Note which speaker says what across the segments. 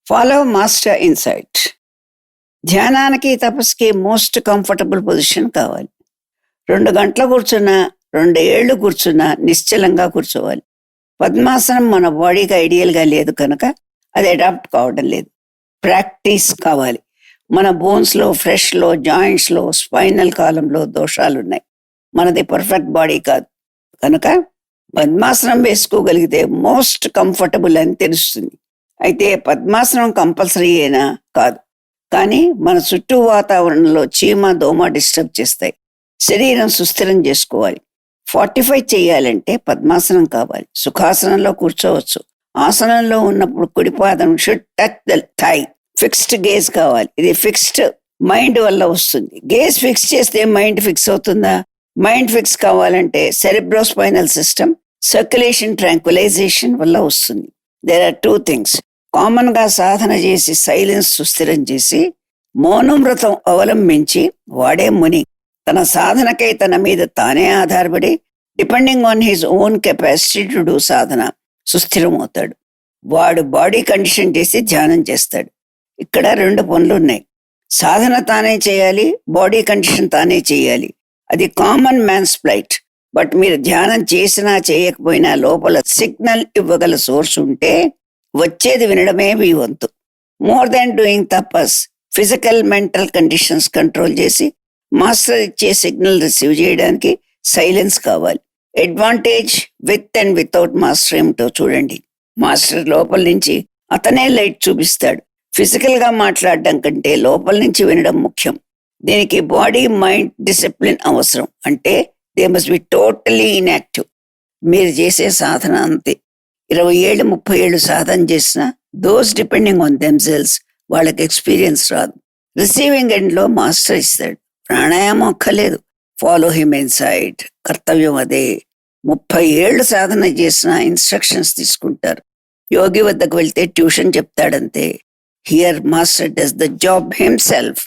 Speaker 1: Follow master insight. ధ్యానానికి తపస్సుకి most comfortable position కావాలి. 2 గంటలు కూర్చున్నా, 2 ఏళ్ళు కూర్చున్నా నిశ్చలంగా కూర్చోవాలి. పద్మాసనం మన బాడీకి ఐడియల్గా లేదు కనుక అది అడాప్ట్ కావడం లేదు. ప్రాక్టీస్ కావాలి. మన బోన్స్లో, ఫ్లెష్లో, జాయింట్స్లో, స్పైనల్ కాలంలో దోషాలున్నాయి. మనది పర్ఫెక్ట్ బాడీ కాదు కనుక పద్మాసనం వేసుకోగలిగితే మోస్ట్ కంఫర్టబుల్ అని తెలుస్తుంది. అయితే పద్మాసనం కంపల్సరీ అయినా కాదు, కానీ మన చుట్టూ వాతావరణంలో చీమ, దోమ డిస్టర్బ్ చేస్తాయి. శరీరం సుస్థిరం చేసుకోవాలి. 45 చేయాలంటే పద్మాసనం కావాలి. సుఖాసనంలో కూర్చోవచ్చు. ఆసనంలో ఉన్నప్పుడు కుడిపాదం should touch the thigh. Fixed gaze కావాలి. ఇది ఫిక్స్డ్ మైండ్ వల్ల వస్తుంది. గేజ్ ఫిక్స్ చేస్తే మైండ్ ఫిక్స్ అవుతుందా? మైండ్ ఫిక్స్ కావాలంటే సెరిబ్రోస్పైనల్ సిస్టమ్ సర్క్యులేషన్, ట్రాంక్విలైజేషన్ వల్ల వస్తుంది. There are 2 things. కామన్ గా సాధన చేసి సైలెన్స్ సుస్థిరం చేసి మౌనవ్రతం అవలంబించి వాడే ముని తన సాధనకై తన మీద తానే ఆధారపడి depending on his own capacity to do సాధన సుస్థిరం అవుతాడు. వాడు బాడీ కండిషన్ చేసి ధ్యానం చేస్తాడు. ఇక్కడ 2 పనులు ఉన్నాయి. సాధన తానే చేయాలి, బాడీ కండిషన్ తానే చేయాలి. అది కామన్ మ్యాన్స్ ఫ్లైట్. బట్ మీరు ధ్యానం చేసినా చేయకపోయినా లోపల సిగ్నల్ ఇవ్వగల సోర్స్ ఉంటే వచ్చేది వినడమే మీ వంతు. మోర్ దాన్ డూయింగ్ తపస్, ఫిజికల్, మెంటల్ కండిషన్స్ కంట్రోల్ చేసి మాస్టర్ ఇచ్చే సిగ్నల్ రిసీవ్ చేయడానికి సైలెన్స్ కావాలి. Advantage with and without master ఏమిటో చూడండి. మాస్టర్ లోపల నుంచి అతనే లైట్ చూపిస్తాడు. ఫిజికల్ గా మాట్లాడడం కంటే లోపల నుంచి వినడం ముఖ్యం. దీనికి బాడీ, మైండ్ డిసిప్లిన్ అవసరం. అంటే they must be totally inactive. మీరు చేసే సాధన అంతే. 20 ఏళ్ళు 30 ఏళ్ళు సాధన చేసినా దోస్ డిపెండింగ్ ఆన్ దెమ్సెల్స్ వాళ్ళకి ఎక్స్పీరియన్స్ రాదు. రిసీవింగ్ ఎండ్ లో మాస్టర్ ఇస్తాడు. ప్రాణాయామం అక్కర్లేదు. Follow him inside. కర్తవ్యం అదే. 30 ఏళ్ళు సాధన చేసినా ఇన్స్ట్రక్షన్స్ తీసుకుంటారు. యోగి వద్దకు వెళ్తే ట్యూషన్ చెప్తాడంతే. Here master does the job himself.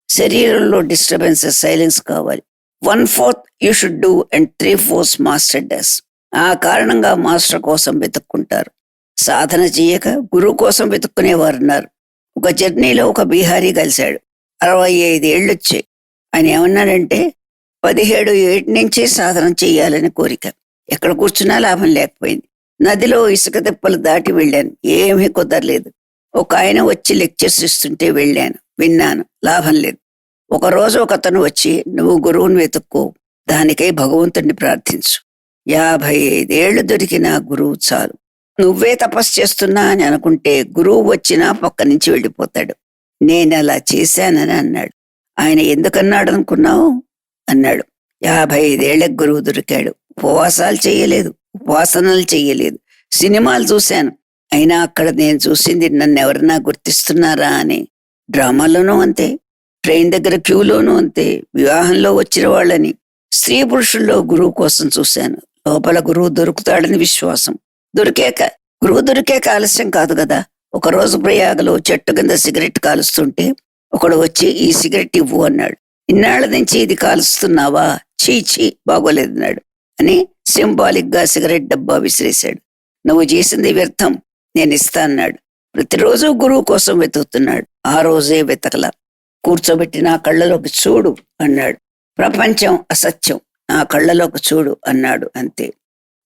Speaker 1: శరీరంలో డిస్టర్బెన్సెస్ సైలెన్స్ కావాలి. 1/4 you should do and 3/4 master does. ఆ కారణంగా మాస్టర్ కోసం వెతుక్కుంటారు. సాధన చేయక గురువు కోసం వెతుక్కునేవారు ఉన్నారు. ఒక జర్నీలో ఒక బీహారీ కలిశాడు. 65 ఏళ్ళు వచ్చాయి. ఆయన ఏమన్నాడంటే 17 ఏటి నుంచి సాధన చెయ్యాలని కోరిక. ఎక్కడ కూర్చున్నా లాభం లేకపోయింది. నదిలో ఇసుక తిప్పలు దాటి వెళ్ళాను, ఏమీ కుదరలేదు. ఒక ఆయన వచ్చి లెక్చర్స్ ఇస్తుంటే వెళ్ళాను, విన్నాను, లాభం లేదు. ఒకరోజు ఒకతను వచ్చి, నువ్వు గురువుని వెతుక్కో, దానికై భగవంతుడిని ప్రార్థించు. 55 ఏళ్ళు దొరికిన గురువు చాలు. నువ్వే తపస్సు చేస్తున్నా అని అనుకుంటే గురువు వచ్చినా పక్క నుంచి వెళ్ళిపోతాడు. నేను అలా చేశానని అన్నాడు. ఆయన ఎందుకన్నాడు అనుకున్నావు అన్నాడు. 55 ఏళ్లకు గురువు దొరికాడు. ఉపవాసాలు చెయ్యలేదు, ఉపాసనలు చెయ్యలేదు, సినిమాలు చూశాను. అయినా అక్కడ నేను చూసింది నన్ను ఎవరన్నా గుర్తిస్తున్నారా అని. డ్రామాలోనూ అంతే, ట్రైన్ దగ్గర క్యూలోనూ అంతే, వివాహంలో వచ్చిన వాళ్ళని, స్త్రీ పురుషుల్లో గురువు కోసం చూశాను. లోపల గురువు దొరుకుతాడని విశ్వాసం. గురువు దొరికాక ఆలస్యం కాదు కదా. ఒకరోజు ప్రయాగలో చెట్టు కింద సిగరెట్ కాలుస్తుంటే ఒకడు వచ్చి, ఈ సిగరెట్ ఇవ్వు అన్నాడు. ఇన్నాళ్ల నుంచి ఇది కాలుస్తున్నావా? చీ బాగోలేదన్నాడు అని సింబాలిక్ గా సిగరెట్ డబ్బా విసిరేశాడు. నువ్వు చేసింది వ్యర్థం, నేను ఇస్తా అన్నాడు. ప్రతిరోజు గురువు కోసం వెతుకుతున్నాడు. ఆ రోజే వెతకలా. కూర్చోబెట్టి నా కళ్ళలోకి చూడు అన్నాడు. ప్రపంచం అసత్యం, నా కళ్ళలోకి చూడు అన్నాడు. అంతే.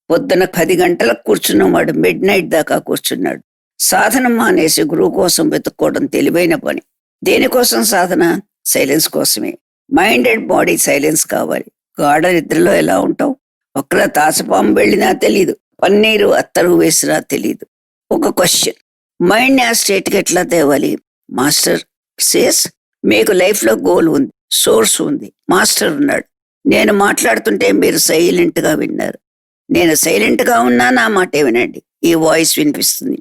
Speaker 1: పొద్దున 10 గంటలకు కూర్చున్నవాడు మిడ్ నైట్ దాకా కూర్చున్నాడు. సాధన మానేసి గురువు కోసం వెతుక్కోవడం తెలివైన పని. దేనికోసం సాధన? సైలెన్స్ కోసమే. మైండ్ అండ్ బాడీ సైలెన్స్ కావాలి. గాఢ నిద్రలో ఎలా ఉంటావు? ఒక్కల తాచపాము వెళ్ళినా తెలీదు, పన్నీరు అత్తరు వేసినా తెలీదు. ఒక క్వశ్చన్, మైండ్ ఆ స్టేట్కి ఎట్లా తేవాలి? మాస్టర్ సేస్, మీకు లైఫ్ లో గోల్ ఉంది, సోర్స్ ఉంది, మాస్టర్ ఉన్నాడు. నేను మాట్లాడుతుంటే మీరు సైలెంట్ గా విన్నారు. నేను సైలెంట్ గా ఉన్నా నా మాటే వినండి. ఈ వాయిస్ వినిపిస్తుంది,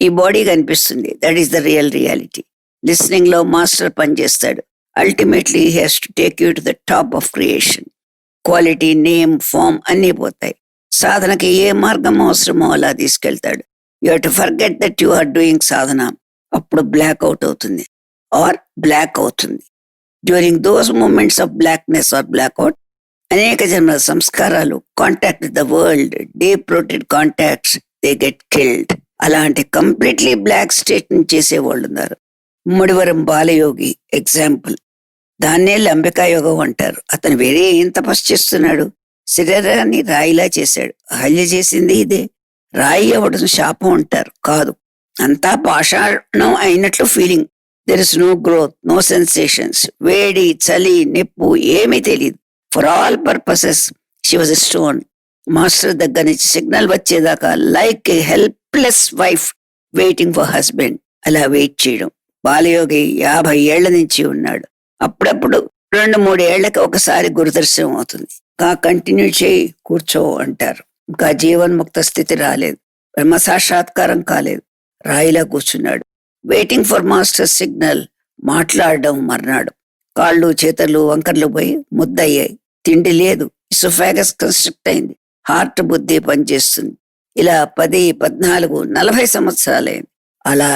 Speaker 1: ఈ బాడీ కనిపిస్తుంది. That is the real reality. Listening లో మాస్టర్ పనిచేస్తాడు. Ultimately he has to take you to the top of creation. Quality, name, form అన్నీ పోతాయి. సాధనకి ఏ మార్గం అవసరమో అలా తీసుకెళ్తాడు. You have to forget that you are doing sadhana. అప్పుడు బ్లాక్ అవుట్ అవుతుంది ఆర్ బ్లాక్ అవుతుంది. During those moments of blackness or blackout అనేక జన్మల సంస్కారాలు, contact with the world, deep rooted contacts, they get killed. అలాంటి కంప్లీట్లీ బ్లాక్ స్టేట్ చేసేవాళ్ళు ఉన్నారు. ముడివరం Balayogi example. దాన్నే లంబికా యోగం అంటారు. అతను వేరే ఏం తపస్సు చేస్తున్నాడు? శరీరాన్ని రాయిలా చేశాడు. హల్య చేసింది ఇదే. రాయి అవ్వడం శాపం అంటారు, కాదు. అంతా పాషాణం అయినట్లు feeling. There is no growth, no sensations. వేడి, చలి, నిప్పు ఏమీ తెలియదు. For all purposes she was a stone. Master దగ్గర నుంచి సిగ్నల్ వచ్చేదాకా like a helpless wife waiting for husband. అలా వెయిట్ చేయడం. బాలయోగి 50 ఏళ్ల నుంచి ఉన్నాడు. అప్పుడప్పుడు 2-3 ఏళ్లకి ఒకసారి గురుదర్శనం అవుతుంది. ఇంకా కంటిన్యూ చేయి, కూర్చో అంటారు. ఇంకా జీవన్ముక్త స్థితి రాలేదు, బ్రహ్మ సాక్షాత్కారం కాలేదు. రాయిలా కూర్చున్నాడు, వెయిటింగ్ ఫర్ మాస్టర్ సిగ్నల్. మాట్లాడడం మర్నాడు. కాళ్ళు చేతులు వంకర్లు పోయి ముద్దయ్యాయి. తిండి లేదు. ఇసోఫాగస్ కన్స్ట్రక్ట్ అయింది. హార్ట్ బుద్ధి పనిచేస్తుంది. ఇలా 10, 14, 40 సంవత్సరాలైంది. అలా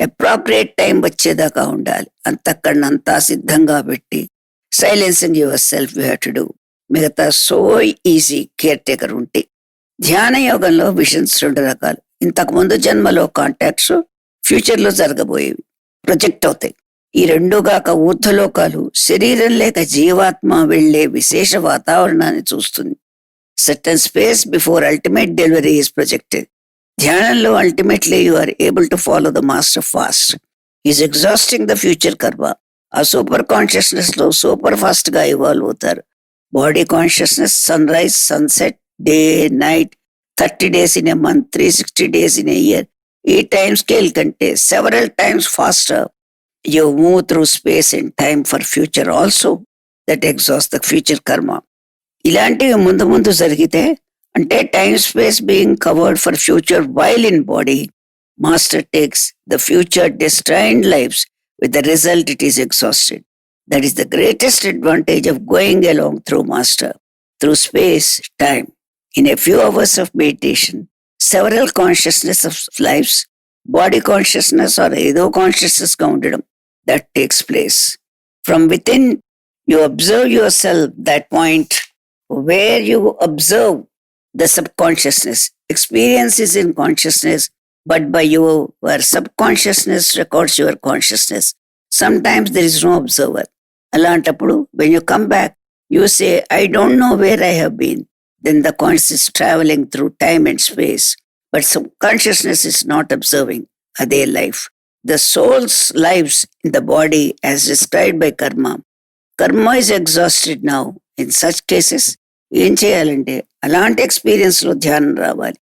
Speaker 1: అప్రాప్రియేట్ టైం వచ్చేదాకా ఉండాలి. అంతక్కడనంతా సిద్ధంగా పెట్టి silencing your self you have to do. మిగతా సో ఈజీ కేర్ టేకర్ ఉంటే. ధ్యాన యోగంలో విషన్స్ 2 రకాలు. ఇంతకు ముందు జన్మలో కాంటాక్ట్స్, ఫ్యూచర్ లో జరగబోయేవి ప్రొజెక్ట్ అవుతాయి. ఈ 2 గాక ఊర్ధ్వలోకాలు శరీరం లేక జీవాత్మ వెళ్లే విశేష వాతావరణాన్ని చూస్తుంది. Certain space before ultimate delivery is projected. ధ్యానంలో ultimately you are able to follow the master fast. Is exhausting the future karma. ఆ సూపర్ కాన్షియస్నెస్ లో సూపర్ ఫాస్ట్ గా ఇవాల్వ్ అవుతారు. Body consciousness, sunrise, sunset, day, night, 30 days in a month, 360 days in a year. ఈ time scale కంటే several times faster you move through space and time for future also. That exhaust the future karma. ఇలాంటివి ముందు ముందు జరిగితే, అంటే time space being covered for future while in body, master takes the future destined lives with the result it is exhausted. That is the greatest advantage of going along through master, through space, time. In a few hours of meditation, several consciousness of lives, body consciousness or ego consciousness ఉండడం, that takes place. From within, you observe yourself, that point where you observe the subconsciousness. Experience is in consciousness, but by your subconsciousness records your consciousness. Sometimes there is no observer. Alantappudu, when you come back, you say, I don't know where I have been. Then the consciousness is traveling through time and space, but subconsciousness is not observing their life. The soul's lives in the body as described by karma. Karma is exhausted now. In such cases, ఏం చేయాలంటే అలాంటి experience లో ధ్యానం రావాలి.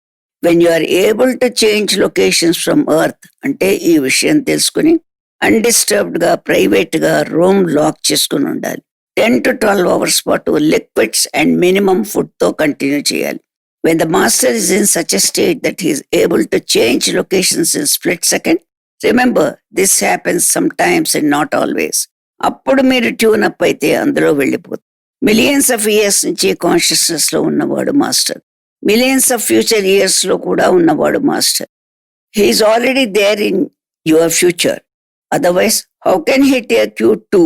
Speaker 1: When you are able to change locations from earth, అంటే ఈ విషయం తెలుసుకుని అన్డిస్టర్బ్డ్ గా ప్రైవేట్ గా రూమ్ లాక్ చేసుకుని ఉండాలి. 10 to 12 hours పాటు లిక్విడ్స్ అండ్ మినిమం ఫుడ్ తో కంటిన్యూ చేయాలి. When the master is in such a state that he is able to change locations in split second. Remember, this happens sometimes and not always. అప్పుడు మీరు tune up అయితే అందులో వెళ్ళిపోతుంది. Millions of years నుంచి consciousness లో ఉన్నవాడు master. Millions of future years లో కూడా ఉన్నవాడు master. He's already there in your future. Otherwise how can he take you to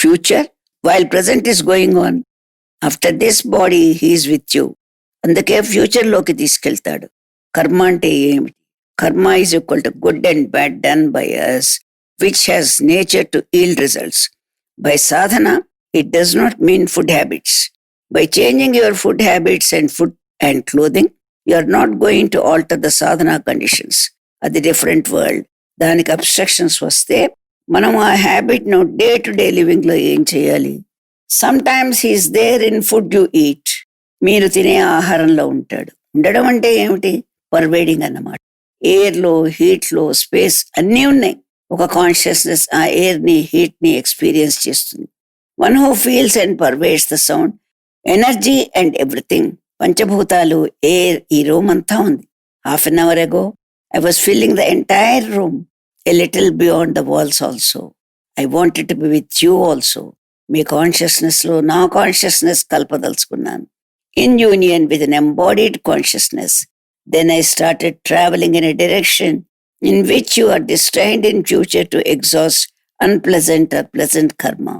Speaker 1: future while present is going on? After this body he's with you. అందుకే future లోకి తీసుకెళ్తాడు. కర్మ అంటే ఏమిటి? Karma is equal to good and bad done by us, which has nature to yield results. By sadhana it does not mean food habits. By changing your food habits and food and clothing, you are not going to alter the sadhana conditions. అది different world. దానికి obstructions వస్తే మనం ఆ habit ను day to day living లో ఏం చేయాలి? Sometimes he's there in food you eat. మీరు తినే ఆహారంలో ఉంటాడు. ఉండడం అంటే ఏమిటి? పర్వేడింగ్ అన్నమాట. ఎయిర్ లో, హీట్ లో, స్పేస్ అన్నీ ఉన్నాయి. ఒక కాన్షియస్నెస్ ఆ ఎయిర్ ని, హీట్ ని ఎక్స్పీరియన్స్ చేస్తుంది. One who feels and pervades the sound, energy and everything. పంచభూతాలు, ఎయిర్, ఈ రూమ్ అంతా ఉంది. Half an hour ago, I was filling the entire room, a little beyond the walls also. I wanted to be with you also. Me consciousness లో నా consciousness కలపదలుచుకున్నాను. In union with an embodied consciousness. Then I started traveling in a direction in which you are destined in future to exhaust unpleasant or pleasant karma.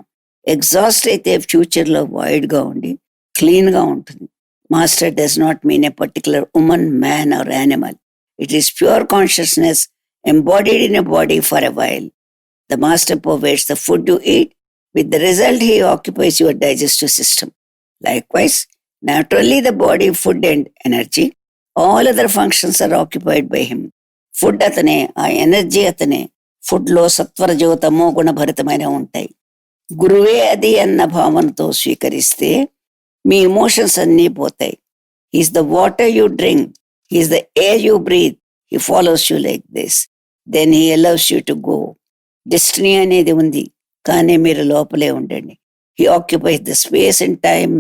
Speaker 1: Exhaust అయితే future లో wide గా ఉండి clean గా ఉంటుంది. Master does not mean a particular women, man or animal. It is pure consciousness embodied in a body for a while. The master pervades the food you eat. With the result, he occupies your digestive system. Likewise, not only the body, food and energy, all other functions are occupied by him. Food అతనే, ఆ energy అతనే. ఫుడ్లో సత్వరజో తమో గుణభరితమైన ఉంటాయి. గురువే అది అన్న భావనతో స్వీకరిస్తే మీ ఎమోషన్స్ అన్నీ పోతాయి. He's the water you drink, he's the air you breathe, he follows you like this. Then he allows you to go. Destiny అనేది ఉంది, కానీ మీరు లోపలే ఉండండి. He occupies the space and time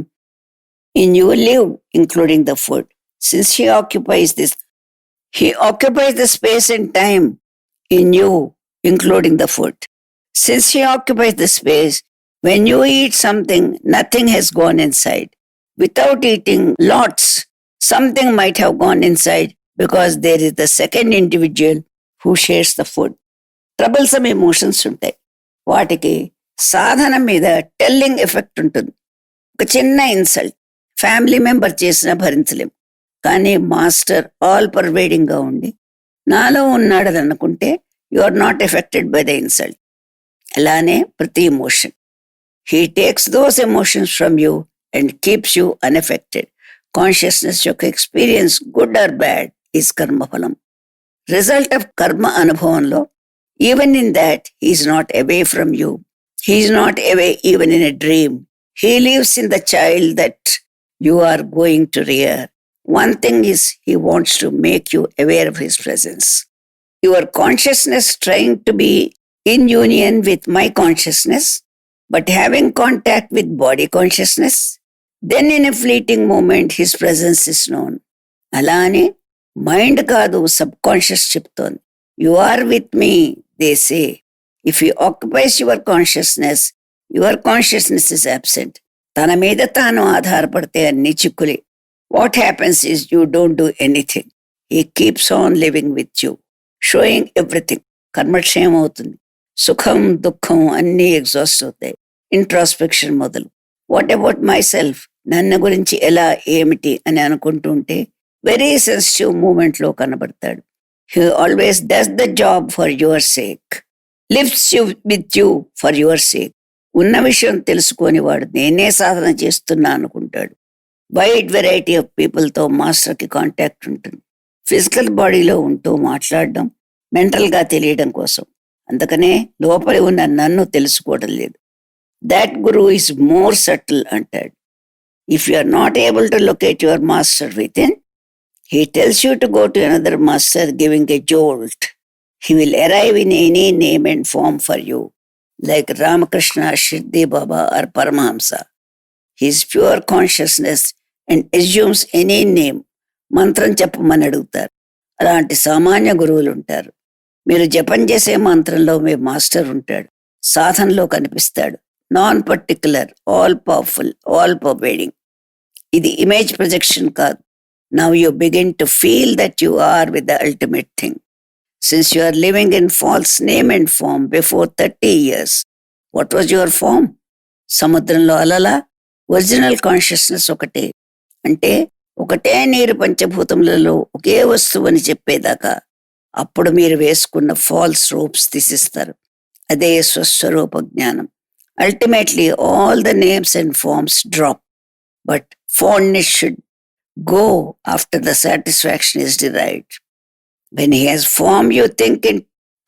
Speaker 1: in your live, including the food. Since he occupies the space and time in you, including the food. Since he occupies the space, when you eat something, nothing has gone inside. Without eating lots, something might have gone inside because there is the second individual who shares the food. Troublesome emotions ఉంటాయి. వాటికి సాధన మీద telling effect ఉంటుంది. ఒక చిన్న insult family member చేసినా భరించలేం. కానీ master all పర్వేడింగ్గా ఉండి నాలో ఉన్నాడని అనుకుంటే you are not affected by the insult. అలానే ప్రతి emotion, he takes those emotions from you and keeps you unaffected. Consciousness యొక్క experience good or bad is కర్మఫలం. రిజల్ట్ ఆఫ్ కర్మ అనుభవంలో even in that he's not away from you. He's not away even in a dream. He lives in the child that you are going to rear. One thing is, he wants to make you aware of his presence. Your consciousness trying to be in union with my consciousness, but having contact with body consciousness, then in a fleeting moment, his presence is known. Alane, mind kaadu subconscious chipton. You are with me, they say. If he occupies your consciousness is absent. Tana meeda taanu aadharaparte anni chikkule. What happens is you don't do anything. He keeps on living with you, showing everything. కర్మక్షయం అవుతుంది. సుఖం దుఃఖం అన్నీ exhaust అవుతాయి. Introspection మొదలు. What about my self, నన్ను గురించి ఎలా ఏమిటి అని అనుకుంటూ ఉంటే వెరీ సెన్సిటివ్ మూమెంట్లో కనబడతాడు. He always does the job for your sake, lives you with you for your sake. ఉన్న విషయం తెలుసుకొని వాడు నేనే సాధన చేస్తున్నా అనుకుంటాడు. వైడ్ వెరైటీ ఆఫ్ పీపుల్తో మాస్టర్కి కాంటాక్ట్ ఉంటుంది. ఫిజికల్ బాడీలో ఉంటూ మాట్లాడడం, మెంటల్గా తెలియడం కోసం. అందుకనే లోపలి ఉన్న నన్ను తెలుసుకోవడం లేదు. That guru is more subtle అంటాడు. If you are not able to locate your master within, he tells you to go to another master giving a jolt. He will arrive in any name and form for you, like Ramakrishna, Shirdi Baba or Paramahansa. His pure consciousness and assumes any name. మంత్రం చెప్పమని అడుగుతారు. అలాంటి సామాన్య గురువులు ఉంటారు. మీరు జపం చేసే మంత్రంలో మీ మాస్టర్ ఉంటాడు. సాధనలో కనిపిస్తాడు. Non particular, all powerful, all pervading. ఇది ఇమేజ్ ప్రొజెక్షన్ కాదు. Now you begin to feel that you are with the ultimate thing. Since you are living in false name and form before 30 years, what was your form? సముద్రంలో అలలా? Original consciousness ఒకటే. అంటే ఒకటే నీరు పంచభూతములలో ఒకే వస్తువు అని చెప్పేదాకా అప్పుడు మీరు వేసుకున్న ఫాల్స్ రూప్స్ తీసిస్తారు. అదే స్వస్వరూప జ్ఞానం. Ultimately all the names and forms drop, but fondness should go after the satisfaction is derived. When he has form, you think in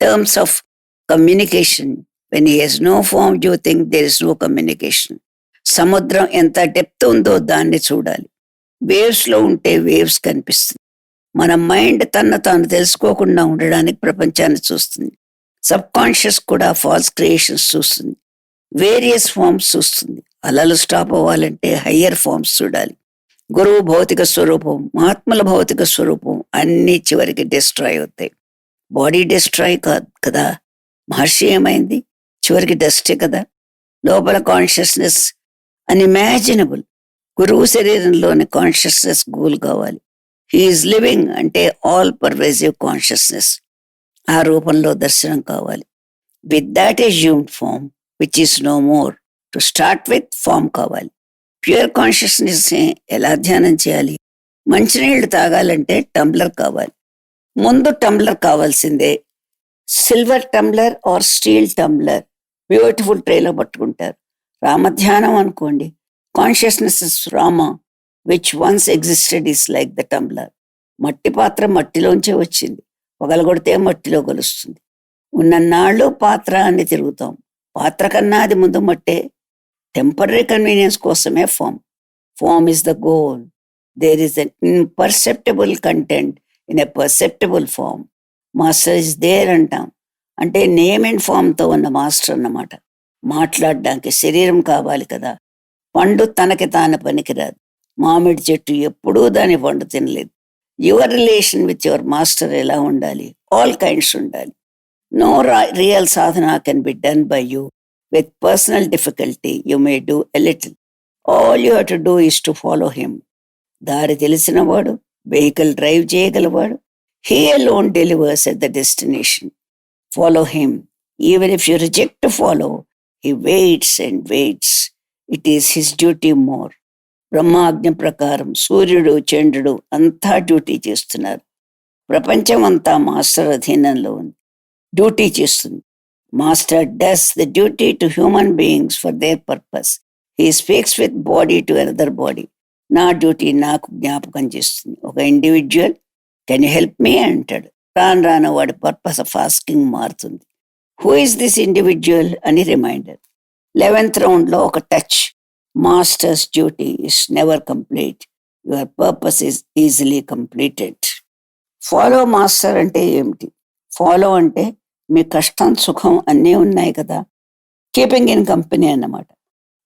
Speaker 1: terms of communication. When he has no form, you think there is no communication. సముద్రం ఎంత depth ఉందో దాన్ని చూడాలి. వేవ్స్లో ఉంటే waves కనిపిస్తుంది. మన mind తాను తెలుసుకోకుండా ఉండడానికి ప్రపంచాన్ని చూస్తుంది. సబ్ కాన్షియస్ కూడా ఫాల్స్ క్రియేషన్స్ చూస్తుంది. వేరియస్ ఫార్మ్స్ చూస్తుంది. అలలు స్టాప్ అవ్వాలంటే హయ్యర్ ఫార్మ్స్ చూడాలి. గురువు భౌతిక స్వరూపం, మహాత్ముల భౌతిక స్వరూపం అన్నీ చివరికి డిస్ట్రాయ్ అవుతాయి. బాడీ డిస్ట్రాయ్ కాదు కదా. మహర్షి ఏమైంది? చివరికి డస్టే కదా. లోపల కాన్షియస్నెస్ అన్ఇమాజినబుల్. గురువు శరీరంలోని కాన్షియస్నెస్ గూల్ కావాలి. హీఈస్ లివింగ్ అంటే ఆల్ పర్వేజివ్ కాన్షియస్నెస్. ఆ రూపంలో దర్శనం కావాలి. With that assumed form which is no more. To start with form కావాలి. ప్యూర్ కాన్షియస్నెస్ ఎలా ధ్యానం చేయాలి? మంచినీళ్లు తాగాలంటే టంబ్లర్ కావాలి. ముందు టంబ్లర్ కావాల్సిందే. Silver tumbler or steel tumbler beautiful ట్రేలో పట్టుకుంటారు. రామధ్యానం అనుకోండి. Consciousness is Rama which once existed is like the tumbler. మట్టి పాత్ర మట్టిలోంచే వచ్చింది, పగలగొడితే మట్టిలో కలుస్తుంది. ఉన్నన్నాళ్ళు పాత్ర అని తిరుగుతాం. పాత్ర కన్నా అది ముందు మట్టే. టెంపరీ కన్వీనియన్స్ కోసమే form is the goal. There is an imperceptible content in a perceptible form. Master is there అంటాం అంటే నేమ్ అండ్ ఫామ్తో ఉన్న మాస్టర్ అన్నమాట. మాట్లాడడానికి శరీరం కావాలి కదా. పండు తనకి తాను పనికిరాదు. మామిడి చెట్టు ఎప్పుడూ దాని పండు తినలేదు. Your relation with your master ఎలా ఉండాలి? ఆల్ కైండ్స్ ఉండాలి. No real sadhana can be done by you. With personal difficulty you may do a little. All you have to do is to follow him. దారి తెలిసినవాడు, vehicle drive చేయగలవాడు. He alone delivers at the destination. Follow him. Even if you reject to follow, he waits and waits. It is his duty more. బ్రహ్మాజ్ఞ ప్రకారం సూర్యుడు చంద్రుడు అంతా duty చేస్తున్నారు. ప్రపంచం అంతా మాస్టర్ అధీనంలో ఉంది, డ్యూటీ చేస్తుంది. Master does the duty to human beings for their purpose. He speaks with body to another body. నా డ్యూటీ నాకు జ్ఞాపకం చేస్తుంది. ఒక individual can you help me అంటాడు. రాను రాను వాడి పర్పస్ ఆఫ్ ఆస్కింగ్ మారుతుంది. హూ ఇస్ దిస్ ఇండివిజువల్ అని రిమైండర్. 11th రౌండ్లో ఒక touch. Masters duty is never complete. Your purpose is easily completed. Follow master అంటే ఏమిటి? ఫాలో అంటే మీ కష్టం సుఖం అన్నీ ఉన్నాయి కదా, కీపింగ్ ఇన్ కంపెనీ అన్నమాట.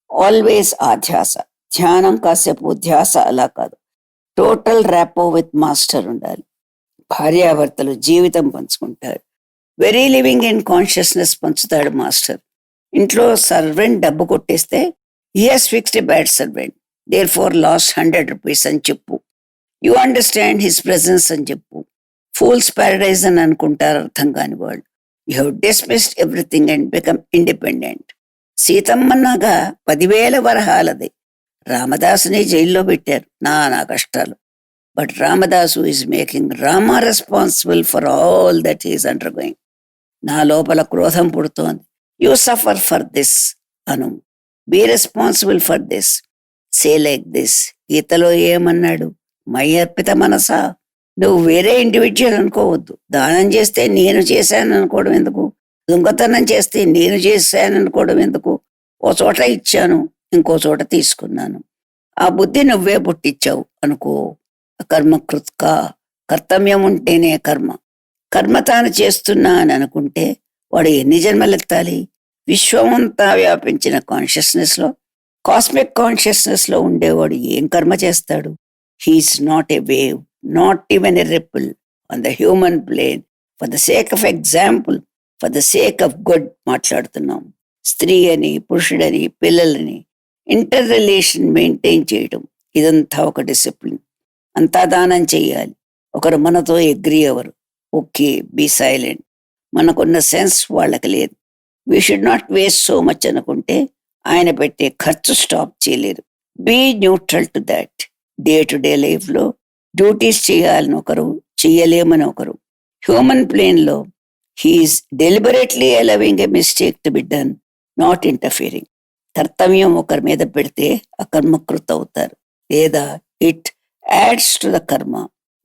Speaker 1: ఆల్వేస్ ఆ ధ్యాస. ధ్యానం కాసేపు, ధ్యాస అలా కాదు. టోటల్ ర్యాపో విత్ మాస్టర్ ఉండాలి. భార్యాభర్తలు జీవితం పంచుకుంటారు. వెరీ లివింగ్ ఇన్ కాన్షియస్నెస్ పంచుతాడు మాస్టర్. ఇంట్లో సర్వెంట్ డబ్బు కొట్టేస్తే he has fixed a bad servant, therefore lost 100 rupees అని చెప్పు. యు అండర్స్టాండ్ హిస్ ప్రెజెన్స్ అని చెప్పు. ఫూల్స్ ప్యారడైజ్ అని అనుకుంటారు అర్థం కాని వాళ్ళు. You have dismissed everything and become independent. సీతమ్మన్నాగా 10,000 వరహాలది. రామదాసుని జైల్లో పెట్టారు, నా కష్టాలు. But Ramadasu is making Rama responsible for all that is undergoing. నా లోపల క్రోధం పుడుతోంది. యూ సఫర్ ఫర్ దిస్ అను. Be responsible for this. Say like this. గీతలో ఏమన్నాడు? మై అర్పిత మనసా. నువ్వు వేరే ఇండివిజువల్ అనుకోవద్దు. దానం చేస్తే నేను చేశాను అనుకోవడం ఎందుకు? దొంగతనం చేస్తే నేను చేశాను అనుకోవడం ఎందుకు? ఓ చోట ఇచ్చాను, ఇంకో చోట తీసుకున్నాను. ఆ బుద్ధి నువ్వే పుట్టించావు అనుకో. కర్మకృత్క. కర్తవ్యం ఉంటేనే కర్మ. కర్మ తాను చేస్తున్నా అని అనుకుంటే వాడు ఎన్ని జన్మలెత్తాలి? విశ్వమంతా వ్యాపించిన కాన్షియస్నెస్లో, కాస్మిక్ కాన్షియస్నెస్లో ఉండేవాడు ఏం కర్మ చేస్తాడు? He's not a wave, not even a ripple on the human plane. For the sake of example, for the sake of good మాట్లాడుతున్నాం. స్త్రీ అని, పురుషుడని, పిల్లలని ఇంటర్ రిలేషన్ మెయింటైన్ చేయడం, ఇదంతా ఒక డిసిప్లిన్. అంతా దానం చెయ్యాలి. ఒకరు మనతో అగ్రీ అవ్వరు, ఓకే బీ సైలెంట్. మనకున్న సెన్స్ వాళ్ళకి లేదు. We should not waste so much అనుకుంటే ఆయన పెట్టే ఖర్చు స్టాప్ చేయలేరు. Be neutral to that. Day to day లైఫ్లో డ్యూటీస్ చేయాలని ఒకరు, చెయ్యలేమని ఒకరు. హ్యూమన్ ప్లేన్లో he's deliberately allowing a mistake to be done, not interfering. కర్తవ్యం ఒకరి మీద పెడితే అకర్మకృత అవుతారు, లేదా it adds to the karma.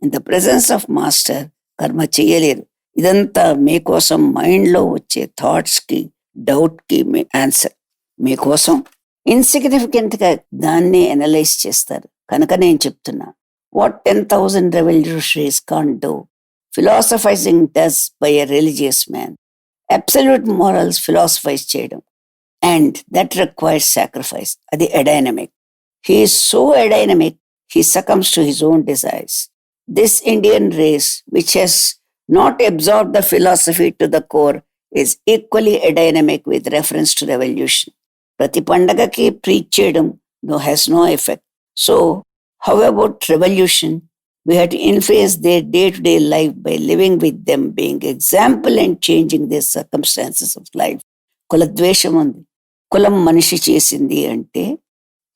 Speaker 1: In the presence of master karma చెయ్యలేరు. ఇదంతా మీకోసం మైండ్లో వచ్చే థాట్స్కి, డౌట్కి మీ ఆన్సర్. మీకోసం ఇన్సిగ్నిఫికెంట్గా దాన్ని అనలైజ్ చేస్తారు. కనుక నేను చెప్తున్నా, what 10,000 revolutionaries can't do, philosophising does by a religious man. Absolute morals philosophise చేయడం, అండ్ దట్ రిక్వైర్స్ సాక్రిఫైస్. అది adynamic. He is so adynamic, he succumbs to his own desires. This Indian race, which has not absorbed the philosophy to the core, is equally dynamic with reference to revolution. ప్రతి పండగకి preach చేయడం has no effect. So, how about revolution? We have to influence their day-to-day life by living with them, being example and changing their circumstances of life. కులద్వేషం ఉంది. కులం మనిషి చేసింది అంటే,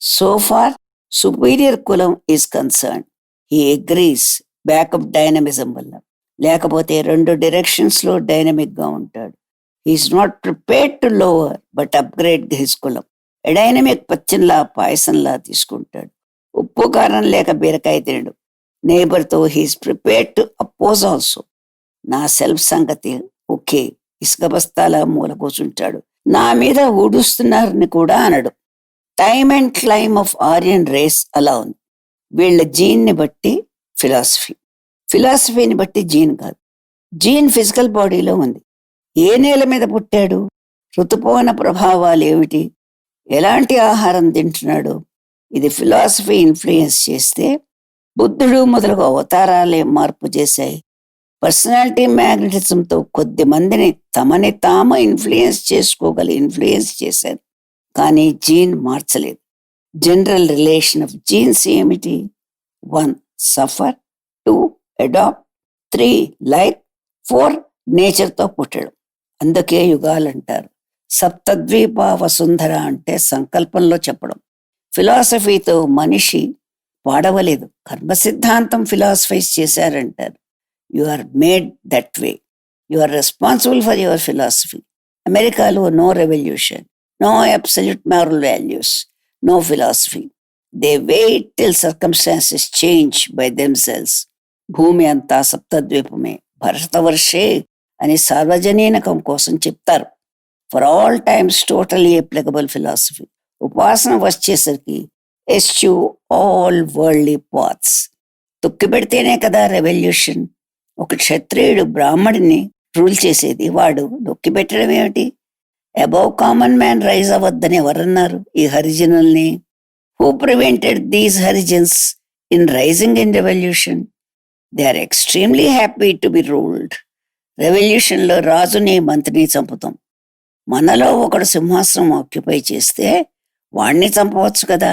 Speaker 1: so far superior kulam is concerned, he agrees, backup dynamism వల్ల. లేకపోతే 2 డైరెక్షన్స్లో డైనమిక్గా ఉంటాడు. He is not prepared to lower but upgrade his కులం. డైనమిక్ పచ్చన్లా పాయసంలా తీసుకుంటాడు. ఉప్పు కారం లేక బీరకాయ తినడు. నేబర్తో he is prepared to oppose also. నా సెల్ఫ్ సంగతి ఓకే, ఇసుక బస్తాల మూల కూర్చుంటాడు. నా మీద ఊడుస్తున్నారని కూడా అనడు. Time and claim of Aryan race అలా ఉంది. వీళ్ళ జీన్ని బట్టి ఫిలాసఫీ, ఫిలాసఫీని బట్టి జీన్ కాదు. జీన్ ఫిజికల్ బాడీలో ఉంది. ఏ నేల మీద పుట్టాడు, ఋతుపవన ప్రభావాలు ఏమిటి, ఎలాంటి ఆహారం తింటున్నాడు, ఇది ఫిలాసఫీ ఇన్ఫ్లుయెన్స్ చేస్తే బుద్ధుడు మొదలగు అవతారాలే మార్పు చేశాయి. పర్సనాలిటీ మ్యాగ్నెటిజంతో కొద్ది మందిని తమని తాము ఇన్ఫ్లుయెన్స్ చేశారు. కానీ జీన్ మార్చలేదు. జనరల్ రిలేషన్ ఆఫ్ జీన్స్ ఏమిటి? 1 సఫర్, 2 అడాప్ట్, 3 లైక్, 4 నేచర్తో పుట్టడం. అందుకే యుగాలు అంటారు. సప్తద్వీప వసుంధర అంటే సంకల్పంలో చెప్పడం. ఫిలాసఫీతో మనిషి వాడవలేదు, కర్మ సిద్ధాంతం ఫిలాసఫైజ్ చేశారంటారు. You are made that way. You are responsible for your philosophy. అమెరికాలో no revolution, no absolute moral values, no philosophy. They wait till circumstances change by themselves. భూమి అంతా సప్తద్వీపమే, భరతవర్షే అని సార్వజనీనకం కోసం చెప్తారు. For all times totally applicable philosophy. ఉపాసన వచ్చేసరికి ఎస్చ్యూ ఆల్ వరల్డ్లీ పాత్స్. తొక్కి పెడితేనే కదా రెవల్యూషన్. ఒక క్షత్రియుడు బ్రాహ్మడిని రూల్ చేసేది, వాడు నొక్కి పెట్టడం ఏమిటి? అబౌవ్ కామన్ మ్యాన్ రైజ్ అవ్వద్దని ఎవరన్నారు ఈ హరిజనుల్ని? Who prevented these Harijans in rising in revolution? They are extremely happy to be ruled. రెవల్యూషన్లో రాజుని మంత్రిని చంపుతాం. మనలో ఒకడు సింహాసనం ఆక్యుపై చేస్తే వాణ్ణి చంపవచ్చు కదా.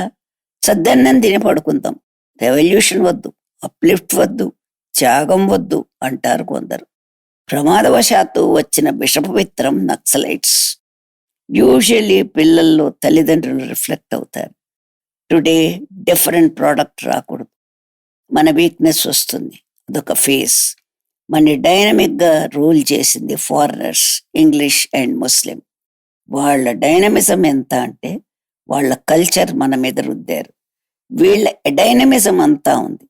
Speaker 1: సద్దన్నం తిని పడుకుందాం. రెవల్యూషన్ వద్దు, అప్లిఫ్ట్ వద్దు, త్యాగం వద్దు అంటారు కొందరు. ప్రమాదవశాత్తు వచ్చిన విషపవిత్రం నక్సలైట్స్. యూజువల్లీ పిల్లల్లో తల్లిదండ్రులు రిఫ్లెక్ట్ అవుతారు. టుడే డిఫరెంట్ ప్రోడక్ట్ రాకూడదు, మన వీక్నెస్ వస్తుంది, అదొక ఫేస్. మన డైనమిక్గా రూల్ చేసింది ఫారినర్స్, ఇంగ్లీష్ అండ్ ముస్లిం. వాళ్ళ డైనమిజం ఎంత అంటే వాళ్ళ కల్చర్ మన మీద రుద్దారు. వీళ్ళ డైనమిజం అంతా ఉంది.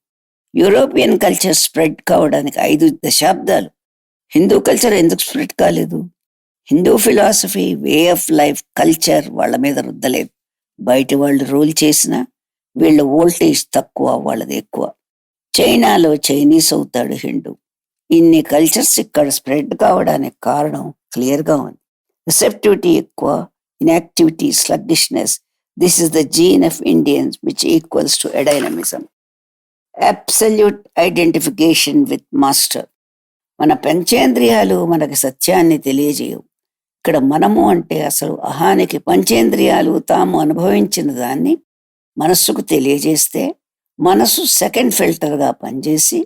Speaker 1: యూరోపియన్ కల్చర్ స్ప్రెడ్ కావడానికి 5 దశాబ్దాలు. హిందూ కల్చర్ ఎందుకు స్ప్రెడ్ కాలేదు? Hindu philosophy, way of life, culture వాళ్ళ మీద రుద్దలేదు. బయట వాళ్ళు రూల్ చేసినా వీళ్ళ వోల్టేజ్ తక్కువ, వాళ్ళది ఎక్కువ. చైనాలో చైనీస్ అవుతాడు హిందూ. ఇన్ని కల్చర్స్ ఇక్కడ స్ప్రెడ్ కావడానికి కారణం క్లియర్గా ఉంది. రిసెప్టివిటీ ఎక్కువ, inactivity, sluggishness. This is the gene of Indians which equals to dynamism. Absolute identification with master. మన పంచేంద్రియాలు మనకి సత్యాన్ని తెలియజేయవు. ఇక్కడ మనము అంటే అసలు అహానికి పంచేంద్రియాలు తాము అనుభవించిన దాన్ని మనస్సుకు తెలియజేస్తే మనసు సెకండ్ ఫిల్టర్గా పనిచేసి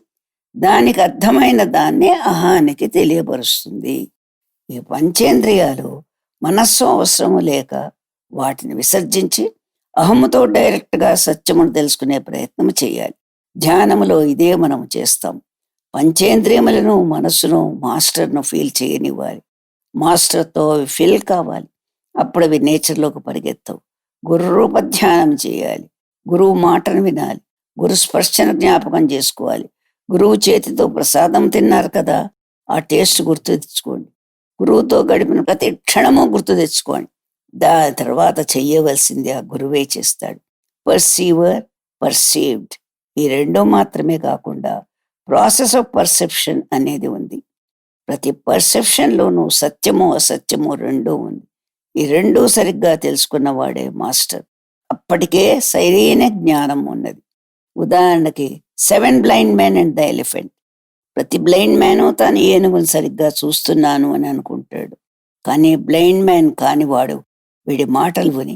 Speaker 1: దానికి అర్థమైన దాన్ని అహానికి తెలియపరుస్తుంది. ఈ పంచేంద్రియాలు మనస్సు అవసరము లేక వాటిని విసర్జించి అహముతో డైరెక్ట్గా సత్యమును తెలుసుకునే ప్రయత్నం చేయాలి. ధ్యానములో ఇదే మనం చేస్తాం. పంచేంద్రియములను, మనస్సును, మాస్టర్ను ఫీల్ చేయనివ్వాలి. మాస్టర్తో అవి ఫీల్ కావాలి. అప్పుడు అవి నేచర్లోకి పరిగెత్తవు. గురు రూప ధ్యానం చేయాలి. గురువు మాటను వినాలి. గురు స్పర్శను జ్ఞాపకం చేసుకోవాలి. గురువు చేతితో ప్రసాదం తిన్నారు కదా, ఆ టేస్ట్ గుర్తు తెచ్చుకోండి. గురువుతో గడిపిన ప్రతి క్షణము గుర్తు తెచ్చుకోండి. దాని తర్వాత చెయ్యవలసింది ఆ గురువే చేస్తాడు. పర్సీవర్, పర్సీవ్డ్, ఈ 2 మాత్రమే కాకుండా ప్రాసెస్ ఆఫ్ పర్సెప్షన్ అనేది ఉంది. ప్రతి పర్సెప్షన్లోనూ సత్యము అసత్యము 2 ఉంది. ఈ 2 సరిగ్గా తెలుసుకున్న వాడే మాస్టర్. అప్పటికే సరైన జ్ఞానం ఉన్నది. ఉదాహరణకి 7 blind man and the elephant. ప్రతి బ్లైండ్ మ్యాను తాను ఏనుగును సరిగ్గా చూస్తున్నాను అని అనుకుంటాడు. కానీ బ్లైండ్ మ్యాన్ కానివాడు వీడి మాటలు విని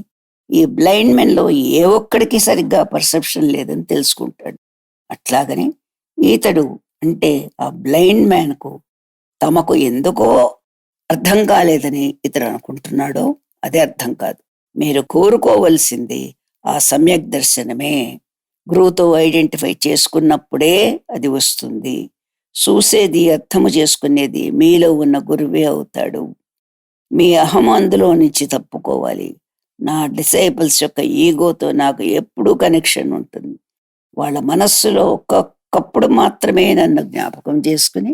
Speaker 1: ఈ బ్లైండ్ మ్యాన్లో ఏ ఒక్కడికి సరిగ్గా పర్సెప్షన్ లేదని తెలుసుకుంటాడు. అట్లాగని ఈతడు అంటే ఆ బ్లైండ్ మ్యాన్కు తమకు ఎందుకో అర్థం కాలేదని ఇతడు అనుకుంటున్నాడో అదే అర్థం కాదు. మీరు కోరుకోవలసింది ఆ సమ్యక్ దర్శనమే. గురువుతో ఐడెంటిఫై చేసుకున్నప్పుడే అది వస్తుంది. చూసేది, అర్థము చేసుకునేది మీలో ఉన్న గురువే అవుతాడు. మీ అహం అందులో నుంచి తప్పుకోవాలి. నా డిసైపుల్స్ యొక్క ఈగోతో నాకు ఎప్పుడూ కనెక్షన్ ఉంటుంది. వాళ్ళ మనస్సులో ఒక్కొక్కప్పుడు మాత్రమే నన్ను జ్ఞాపకం చేసుకుని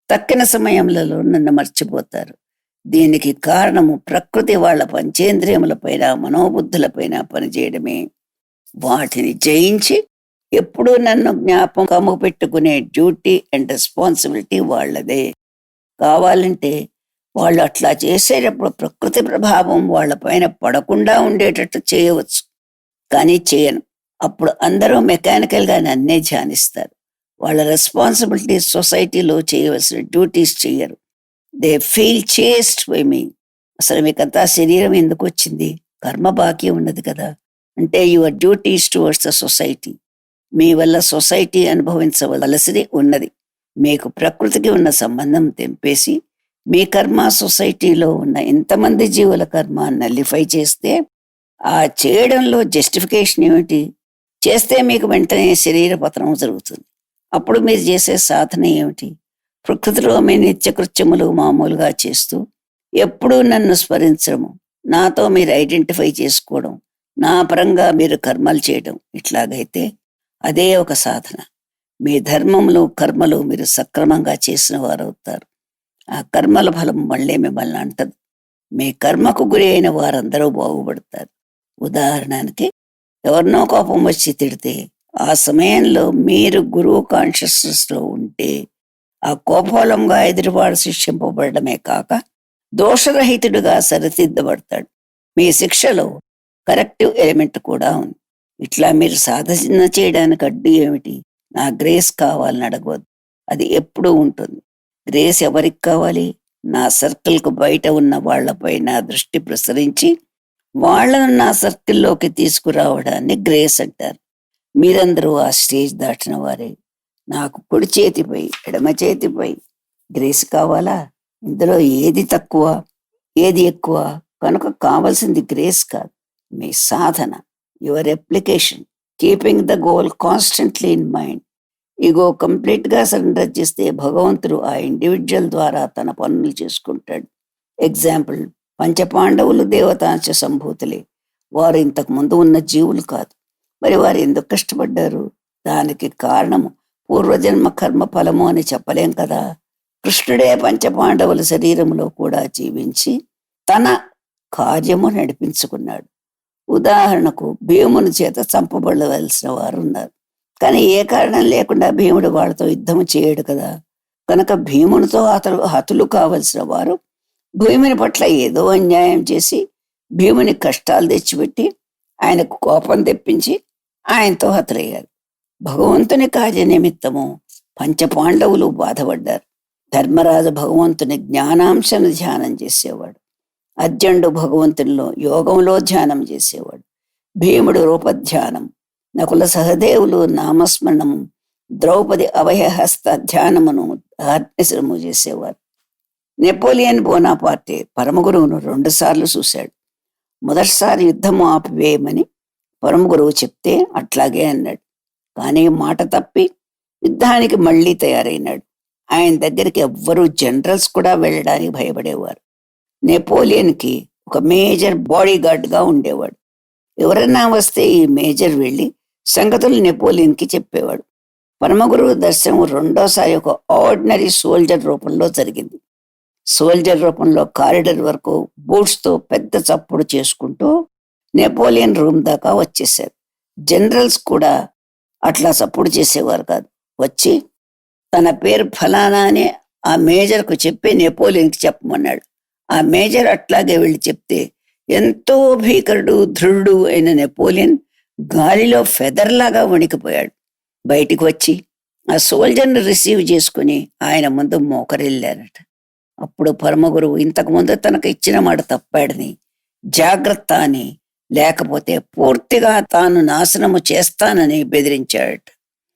Speaker 1: తక్కిన సమయములలో నన్ను మర్చిపోతారు. దీనికి కారణము ప్రకృతి వాళ్ళ పంచేంద్రియములపైన, మనోబుద్ధులపైన పనిచేయడమే. వాటిని జయించి ఎప్పుడూ నన్ను జ్ఞాపకము పెట్టుకునే డ్యూటీ అండ్ రెస్పాన్సిబిలిటీ వాళ్ళదే. కావాలంటే వాళ్ళు అట్లా చేసేటప్పుడు ప్రకృతి ప్రభావం వాళ్ళ పైన పడకుండా ఉండేటట్టు చేయవచ్చు, కానీ చేయను. అప్పుడు అందరూ మెకానికల్గా నన్నే ధ్యానిస్తారు. వాళ్ళ రెస్పాన్సిబిలిటీస్, సొసైటీలో చేయవలసిన డ్యూటీస్ చెయ్యరు. దే ఫీల్ చేస్డ్ బై మీ. అసలు మీకంతా శరీరం ఎందుకు వచ్చింది? కర్మ బాకీ ఉన్నది కదా. అంటే your duties towards the society. మీ వల్ల సొసైటీ అనుభవించవలసిది ఉన్నది. మీకు ప్రకృతికి ఉన్న సంబంధం తెంపేసి మీ కర్మ సొసైటీలో ఉన్న ఎంతమంది జీవుల కర్మ నల్లిఫై చేస్తే, ఆ చేయడంలో జస్టిఫికేషన్ ఏమిటి? చేస్తే మీకు వెంటనే శరీర పతనం జరుగుతుంది. అప్పుడు మీరు చేసే సాధన ఏమిటి? ప్రకృతిలో మీ నిత్యకృత్యములు మామూలుగా చేస్తూ ఎప్పుడూ నన్ను స్మరించడము, నాతో మీరు ఐడెంటిఫై చేసుకోవడం, నా పరంగా మీరు కర్మలు చేయడం. ఇట్లాగైతే అదే ఒక సాధన. మీ ధర్మములు, కర్మలు మీరు సక్రమంగా చేసిన వారు అవుతారు. ఆ కర్మల ఫలం మళ్ళీ మిమ్మల్ని అంటదు. మీ కర్మకు గురి అయిన వారందరూ బాగుపడతారు. ఉదాహరణకి ఎవరినో కోపం వచ్చి తిడితే ఆ సమయంలో మీరు గురువు కాన్షియస్నెస్ లో ఉంటే ఆ కోపంగా ఎదురువాడు శిక్షింపబడమే కాక దోషరహితుడుగా సరిదిద్దబడతాడు. మీ శిక్షలో కరెక్టివ్ ఎలిమెంట్ కూడా ఉంది. ఇట్లా మీరు సాధన చేయడానికి అడ్డు ఏమిటి? నా గ్రేస్ కావాలని అడగవద్దు, అది ఎప్పుడూ ఉంటుంది. గ్రేస్ ఎవరికి కావాలి? నా సర్కిల్కు బయట ఉన్న వాళ్లపై నా దృష్టి ప్రసరించి వాళ్లను నా సర్కిల్లోకి తీసుకురావడాన్ని గ్రేస్ అంటారు. మీరందరూ ఆ స్టేజ్ దాటిన వారే. నాకు కుడి చేతిపై, ఎడమ చేతిపై గ్రేస్ కావాలా? ఇందులో ఏది తక్కువ, ఏది ఎక్కువ? కనుక కావాల్సింది గ్రేస్ కాదు, మీ సాధన, your application, keeping the goal constantly in mind. Ego complete గా సరెండర్ చేస్తే భగవంతుడు ఆ ఇండివిజువల్ ద్వారా తన పనులు చేసుకుంటాడు. ఎగ్జాంపుల్, పంచపాండవులు దేవతాంశ సంభూతులే. వారు ఇంతకు ముందు ఉన్న జీవులు కాదు. మరి వారు ఎందుకు కష్టపడ్డారు? దానికి కారణము పూర్వజన్మ కర్మ ఫలము అని చెప్పలేం కదా. కృష్ణుడే పంచపాండవుల శరీరంలో కూడా జీవించి తన కార్యము నడిపించుకున్నాడు. ఉదాహరణకు భీముని చేత చంపబడవలసిన వారు ఉన్నారు, కానీ ఏ కారణం లేకుండా భీముడు వాళ్ళతో యుద్ధము చేయడు కదా. కనుక భీమునితో అతడు హతులు కావలసిన వారు భీముని పట్ల ఏదో అన్యాయం చేసి భీముని కష్టాలు తెచ్చిపెట్టి ఆయనకు కోపం తెప్పించి ఆయనతో హతులయ్యారు. భగవంతుని కార్య నిమిత్తము పంచపాండవులు బాధపడ్డారు. ధర్మరాజు భగవంతుని జ్ఞానాంశను ధ్యానం చేసేవాడు. అర్జునుడు భగవంతునిలో యోగంలో ధ్యానం చేసేవాడు. భీముడు రూపధ్యానం, నకుల సహదేవులు నామస్మరణము, ద్రౌపది అభయహస్త ధ్యానమును అర్నిశ్రము చేసేవారు. నెపోలియన్ బోనాపార్టే పరమగురువును 2 సార్లు చూశాడు. మొదటిసారి యుద్ధము ఆపివేయమని పరమగురువు చెప్తే అట్లాగే అన్నాడు, కానీ మాట తప్పి యుద్ధానికి మళ్ళీ తయారైనాడు. ఆయన దగ్గరికి ఎవ్వరూ జనరల్స్ కూడా వెళ్ళడానికి భయపడేవారు. నెపోలియన్కి ఒక మేజర్ బాడీ గార్డ్గా ఉండేవాడు. ఎవరన్నా వస్తే ఈ మేజర్ వెళ్ళి సంగతులు నెపోలియన్కి చెప్పేవాడు. పరమగురువు దర్శనం రెండోసారి ఒక ఆర్డినరీ సోల్జర్ రూపంలో జరిగింది. సోల్జర్ రూపంలో కారిడర్ వరకు బూట్స్తో పెద్ద చప్పుడు చేసుకుంటూ నెపోలియన్ రూమ్ దాకా వచ్చేసారు. జనరల్స్ కూడా అట్లా చప్పుడు చేసేవారు కాదు. వచ్చి తన పేరు ఫలానా అని ఆ మేజర్కు చెప్పి నెపోలియన్కి చెప్పమన్నాడు. ఆ మేజర్ అట్లాగే వెళ్ళి చెప్తే ఎంతో భీకరుడు, దృఢుడు అయిన నెపోలియన్ గాలిలో ఫెదర్ లాగా వణికిపోయాడు. బయటికి వచ్చి ఆ సోల్జర్ని రిసీవ్ చేసుకుని ఆయన ముందు మోకరిల్లారట. అప్పుడు పరమగురువు ఇంతకుముందు తనకు ఇచ్చిన మాట తప్పాడని, జాగ్రత్త అని, లేకపోతే పూర్తిగా తాను నాశనము చేస్తానని బెదిరించాడట.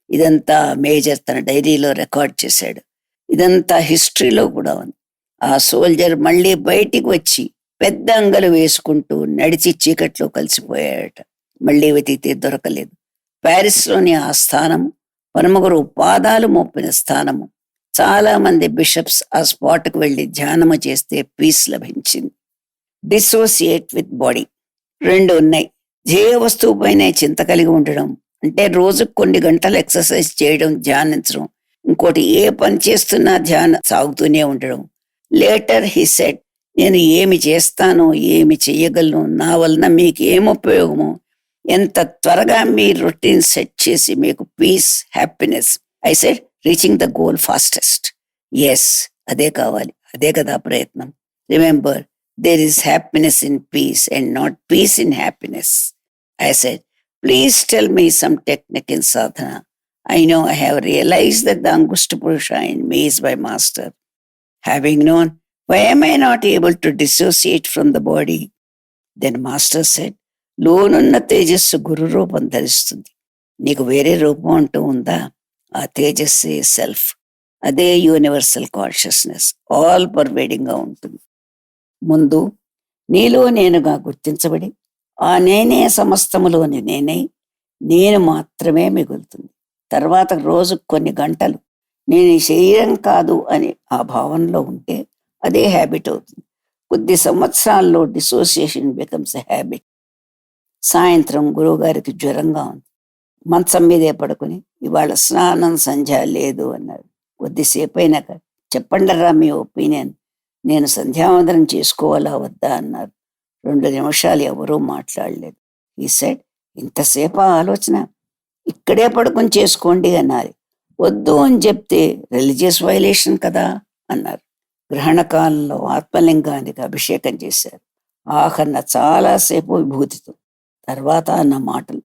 Speaker 1: ఇదంతా మేజర్ తన డైరీలో రికార్డ్ చేశాడు. ఇదంతా హిస్టరీలో కూడా ఉంది. ఆ సోల్జర్ మళ్ళీ బయటికి వచ్చి పెద్ద అంగలు వేసుకుంటూ నడిచి చీకట్లో కలిసిపోయాడట. మళ్ళీ వెతికితే దొరకలేదు. ప్యారిస్లోని ఆ స్థానము పరమగురువు పాదాలు మోపిన స్థానము చాలా మంది బిషప్స్ ఆ స్పాట్కు వెళ్ళి ధ్యానము చేస్తే పీస్ లభించింది. Dissociate with body. రెండు ఉన్నాయి. ధ్యేయ వస్తువు పైనే చింత కలిగి ఉండడం అంటే రోజుకు కొన్ని గంటలు ఎక్సర్సైజ్ చేయడం, ధ్యానించడం. ఇంకోటి ఏ పని చేస్తున్నా ధ్యానం సాగుతూనే ఉండడం. లేటర్ హీ సెడ్, నేను ఏమి చేస్తానో ఏమి చెయ్యగలను, నా వలన మీకు ఏం ఉపయోగమో, ఎంత త్వరగా మీ రొటీన్ సెట్ చేసి మీకు peace, happiness. I said reaching the goal fastest. Yes, అదే కావాలి, అదే కదా ప్రయత్నం. Remember, there is happiness in peace and not peace in happiness. I said, please tell me some technique in sadhana. I know I have realized that the Angushta Purusha in me is my master. Having known, why am I not able to dissociate from the body? Then master said, లోనున్న తేజస్సు గురు రూపం ధరిస్తుంది. నీకు వేరే రూపం అంటూ ఉందా? ఆ తేజస్సే self. అదే universal consciousness, all pervading గా ఉంటుంది. ముందు నీలో నేనుగా గుర్తించబడి ఆ నేనే సమస్తములోని నేనై నేను మాత్రమే మిగులుతుంది. తర్వాత రోజుకు కొన్ని గంటలు నేను ఈ శరీరం కాదు అని ఆ భావనలో ఉంటే అదే హ్యాబిట్ అవుతుంది. కొద్ది సంవత్సరాల్లో డిసోసియేషన్ బికమ్స్ ఎ హ్యాబిట్. సాయంత్రం గురువుగారికి జ్వరంగా ఉంది. మంచం మీదే పడుకుని ఇవాళ స్నానం సంధ్య లేదు అన్నారు. కొద్దిసేపు అయినాక, చెప్పండరా మీ ఒపీనియన్, నేను సంధ్యావందనం చేసుకోవాలా వద్దా అన్నారు. 2 నిమిషాలు ఎవరూ మాట్లాడలేదు. ఈ సెడ్, ఇంతసేపు ఆలోచన, ఇక్కడే పడుకుని చేసుకోండి అన్నారు. వద్దు అని చెప్తే రిలీజియస్ వైలేషన్ కదా అన్నారు. గ్రహణ కాలంలో ఆత్మలింగానికి అభిషేకం చేశారు. ఆఖరణ చాలాసేపు విభూతితో. తర్వాత అన్న మాటలు,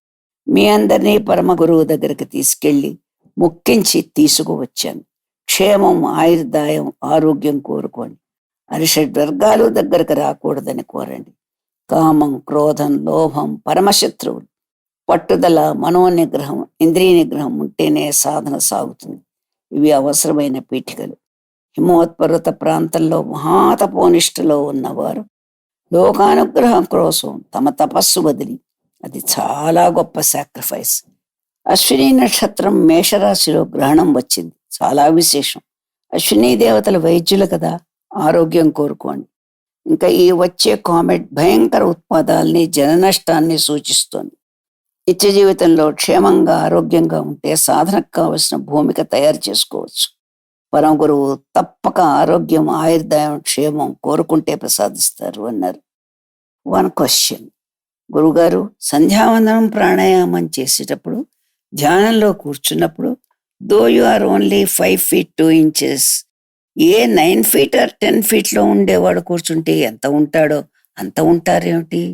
Speaker 1: మీ అందరినీ పరమ గురువు దగ్గరికి తీసుకెళ్లి మొక్కించి తీసుకువచ్చాను. క్షేమం, ఆయుర్దాయం, ఆరోగ్యం కోరుకోండి. అరిషడ్వర్గాలు దగ్గరకు రాకూడదని కోరండి. కామం, క్రోధం, లోభం పరమశత్రువులు. పట్టుదల, మనోనిగ్రహం, ఇంద్రియ నిగ్రహం ఉంటేనే సాధన సాగుతుంది. ఇవి అవసరమైన పీఠికలు. హిమోత్పర్వత ప్రాంతంలో మహాతపోనిష్టలో ఉన్నవారు లోకానుగ్రహం కోసం తమ తపస్సు వదిలి, అది చాలా గొప్ప సాక్రిఫైస్. అశ్విని నక్షత్రం మేషరాశిలో గ్రహణం వచ్చింది, చాలా విశేషం. అశ్విని దేవతల వైద్యులు కదా, ఆరోగ్యం కోరుకోండి. ఇంకా ఈ వచ్చే కామెట్ భయంకర ఉత్పాదాల్ని, జననష్టాన్ని సూచిస్తోంది. నిత్య జీవితంలో క్షేమంగా, ఆరోగ్యంగా ఉంటే సాధనకు కావలసిన భూమిక తయారు చేసుకోవచ్చు. పరమ గురువు తప్పక ఆరోగ్యం, ఆయుర్దాయం, క్షేమం కోరుకుంటే ప్రసాదిస్తారు అన్నారు. 1 క్వశ్చన్, గురుగారు, సంధ్యావందనం ప్రాణాయామం చేసేటప్పుడు, ధ్యానంలో కూర్చున్నప్పుడు, though you are only 5 feet 2 inches, a 9 feet or 10 feet ఉండేవాడు కూర్చుంటే ఎంత ఉంటాడో అంత ఉంటారేమిటి?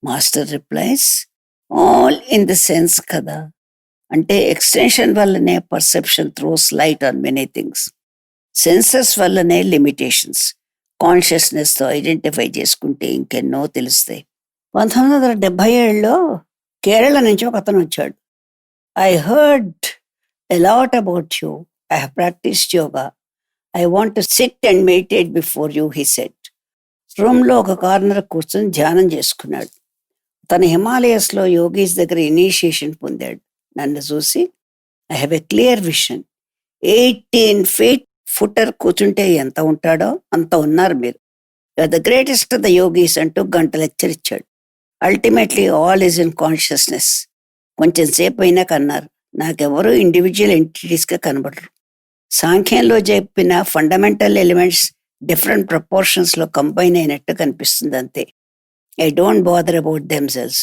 Speaker 1: Master replies, all in the sense కదా. అంటే ఎక్స్టెన్షన్ వల్లనే perception throws light on many things. Senses వల్లనే లిమిటేషన్స్. కాన్షియస్నెస్తో ఐడెంటిఫై చేసుకుంటే ఇంకెన్నో తెలుస్తాయి. 1977లో కేరళ నుంచి ఒక అతను వచ్చాడు. I heard a lot about you. I have practised yoga. I want to sit and meditate before you, he said. రూమ్లో ఒక కార్నర్ కూర్చొని ధ్యానం చేసుకున్నాడు. తన హిమాలయస్లో యోగీస్ దగ్గర ఇనీషియేషన్ పొందాడు. నన్ను చూసి, I have a clear vision. 18 feet footer కూర్చుంటే ఎంత ఉంటాడో అంత ఉన్నారు మీరు. You're the greatest of the yogis అంటూ గంట లెక్చర్ ఇచ్చాడు. Ultimately all is in consciousness. కొంచెం సేపు అయినాక అన్నారు, నాకెవరూ ఇండివిజువల్ ఎంటిటీస్గా కనబడరు. సాంఖ్యంలో చెప్పిన ఫండమెంటల్ ఎలిమెంట్స్ డిఫరెంట్ ప్రపోర్షన్స్లో కంబైన్ అయినట్టు కనిపిస్తుంది అంతే. I don't bother about themselves.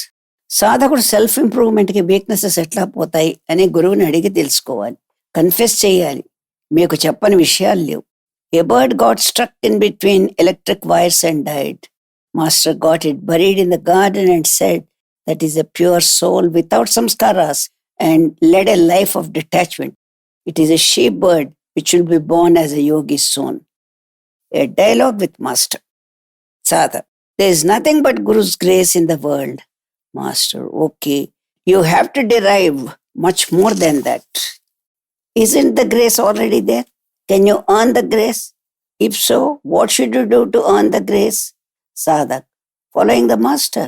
Speaker 1: సాధకుడు సెల్ఫ్ ఇంప్రూవ్మెంట్కి వీక్నెసెస్ ఎట్లా పోతాయి అని గురువుని అడిగి తెలుసుకోవాలి, కన్ఫెస్ చేయాలి. మీకు చెప్పని విషయాలు లేవు. A bird got stuck in between electric wires and died. Master got it buried in the garden and said, that is a pure soul without samskaras and led a life of detachment. It is a sheep bird which will be born as a yogi soon. A dialogue with Master. Sadha, there is nothing but Guru's grace in the world. Master, okay, you have to derive much more than that. Isn't the grace already there? Can you earn the grace? If so, what should you do to earn the grace? Sadhak, following the master.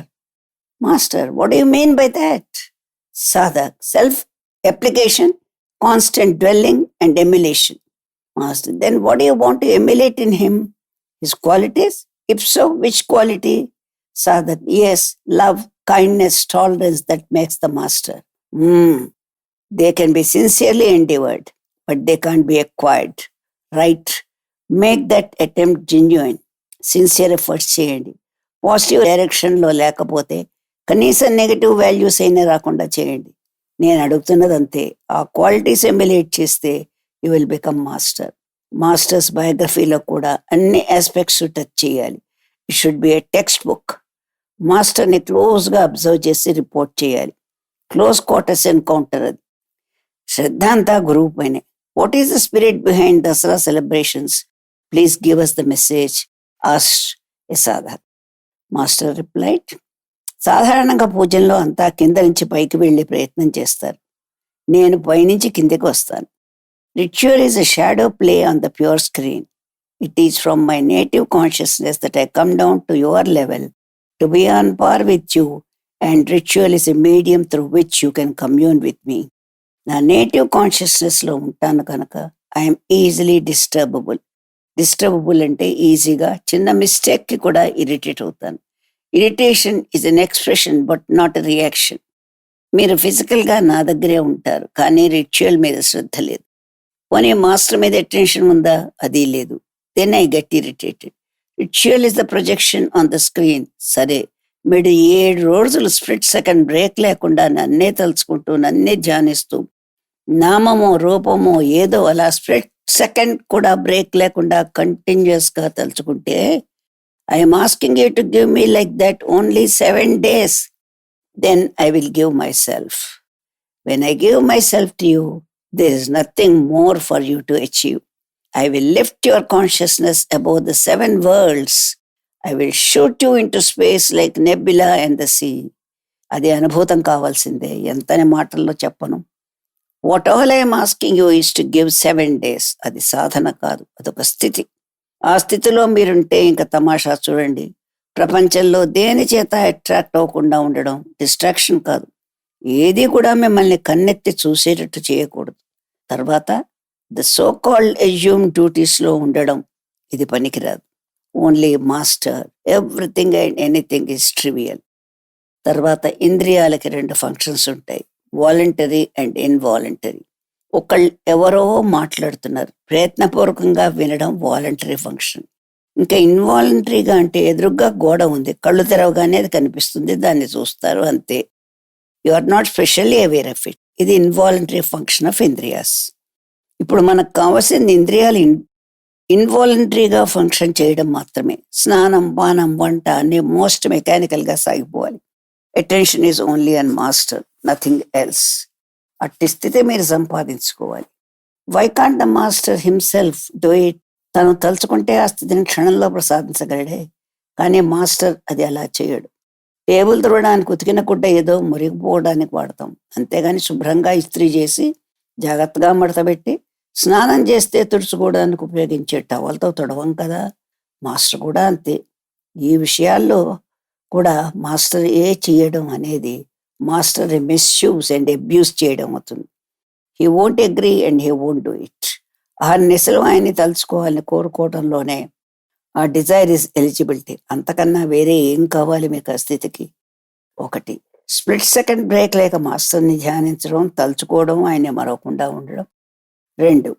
Speaker 1: Master, what do you mean by that? Sadhak, self-application, constant dwelling and emulation. Master, then what do you want to emulate in him? His qualities? If so, which quality? Sadhat, yes, love, kindness, tolerance that makes the master. Hmm. They can be sincerely endeavored, but they can't be acquired. Right? Make that attempt genuine. Sincere efforts చేయండి. Positive డైరెక్షన్లో లేకపోతే కనీసం negative values అయినా రాకుండా చేయండి. నేను అడుగుతున్నది అంతే. ఆ క్వాలిటీస్ ఎమ్యులేట్ చేస్తే you will become master. Master's బయోగ్రఫీలో కూడా అన్ని ఆస్పెక్ట్స్ టచ్ చేయాలి. It should be a textbook. మాస్టర్ని క్లోజ్గా అబ్జర్వ్ చేసి రిపోర్ట్ చేయాలి. క్లోజ్ క్వార్టర్స్ ఎన్కౌంటర్ అది. శ్రద్ధ అంతా గురువు పైనే. What is the spirit behind Dussehra celebrations? Please give us the message asked a sadhak. Master replied, సాధారణంగా పూజల్లో అంతా కింద నుంచి పైకి వెళ్ళే ప్రయత్నం చేస్తారు. నేను పైనుంచి కిందికి వస్తాను. Ritual is a shadow play on the pure screen. It is from my native consciousness that I come down to your level to be on par with you, and ritual is a medium through which you can commune with me. నా native కాన్షియస్నెస్లో ఉంటాను కనుక I'm easily డిస్టర్బబుల్. డిస్టర్బబుల్ అంటే ఈజీగా చిన్న మిస్టేక్కి కూడా irritate అవుతాను. Irritation is an expression but not a reaction. మీరు ఫిజికల్గా నా దగ్గరే ఉంటారు, కానీ రిచువల్ మీద శ్రద్ధ లేదు. పోనీ మాస్టర్ మీద అటెన్షన్ ఉందా? అది లేదు. Then I get irritated. Ritual is the projection on the screen. సరే, మీరు 7 రోజులు స్ప్లిట్ సెకండ్ బ్రేక్ లేకుండా నన్నే తలుచుకుంటూ నన్నే ధ్యానిస్తూ నామమో రూపమో ఏదో అలా స్ప్లిట్ సెకండ్ కూడా బ్రేక్ లేకుండా కంటిన్యూస్గా తలుచుకుంటే I'm asking you to give me like that only 7 days. Then I will give myself. When I give myself to you, there is nothing more for you to achieve. I will lift your consciousness above the 7 worlds. I will shoot you into space like nebula and the sea. అది అనుభూతం కావాల్సిందే, ఎంతనే మాటల్లో చెప్పను. What all I'm asking you is to give 7 days. అది సాధన కాదు, అదొక స్థితి. ఆ స్థితిలో మీరుంటే ఇంకా తమాషా చూడండి. ప్రపంచంలో దేని చేత అట్రాక్ట్ అవ్వకుండా ఉండడం డిస్ట్రాక్షన్ కాదు. ఏది కూడా మిమ్మల్ని కన్నెత్తి చూసేటట్టు చేయకూడదు. తర్వాత ద సో కాల్డ్ ఎజ్యూమ్ డ్యూటీస్లో ఉండడం, ఇది పనికిరాదు. Only master, everything and anything is trivial. తర్వాత ఇంద్రియాలకి 2 ఫంక్షన్స్ ఉంటాయి, వాలంటరీ అండ్ ఇన్వాలంటరీ. ఒకళ్ళు ఎవరో మాట్లాడుతున్నారు, ప్రయత్నపూర్వకంగా వినడం వాలంటరీ ఫంక్షన్. ఇంకా ఇన్వాలంటరీగా అంటే ఎదురుగ్గా గోడ ఉంది, కళ్ళు తెరవగానే అది కనిపిస్తుంది, దాన్ని చూస్తారు, అంతే. You are not specially aware of it. ఇది ఇన్వాలంటరీ ఫంక్షన్ ఆఫ్ ఇంద్రియాస్. ఇప్పుడు మనకు కావాల్సింది ఇంద్రియాలు ఇన్వాలంటరీగా ఫంక్షన్ చేయడం మాత్రమే. స్నానం, పానం, వంట అన్ని మోస్ట్ మెకానికల్గా సాగిపోవాలి. Attention is only on master, nothing else. అట్టి స్థితి మీరు సంపాదించుకోవాలి. Why can't the master himself do it? తను తలుచుకుంటే ఆ స్థితిని క్షణంలో ప్రసాదించగలడే, కానీ మాస్టర్ అది అలా చేయడు. టేబుల్ తుడవడానికి ఉతికిన గుడ్డ ఏదో మురిగిపోవడానికి వాడతాం, అంతేగాని శుభ్రంగా ఇస్త్రీ చేసి జాగ్రత్తగా మడతబెట్టి స్నానం చేస్తే తుడుచుకోవడానికి ఉపయోగించే టవల్తో తుడవం కదా. మాస్టర్ కూడా అంతే. ఈ విషయాల్లో కూడా మాస్టర్ చేయడం అనేది మాస్టర్ మిస్యూజ్ అండ్ అబ్యూస్ చేయడం అవుతుంది. He won't agree and he won't do it. ఆ నెసలు ఆయన్ని తలుచుకోవాలని కోరుకోవడంలోనే ఆ డిజైర్ ఇస్ ఎలిజిబిలిటీ. అంతకన్నా వేరే ఏం కావాలి మీకు ఆ స్థితికి? 1, స్ప్లిట్ సెకండ్ బ్రేక్ లేక మాస్టర్ని ధ్యానించడం, తలుచుకోవడం, ఆయన్ని మరవకుండా ఉండడం. 2,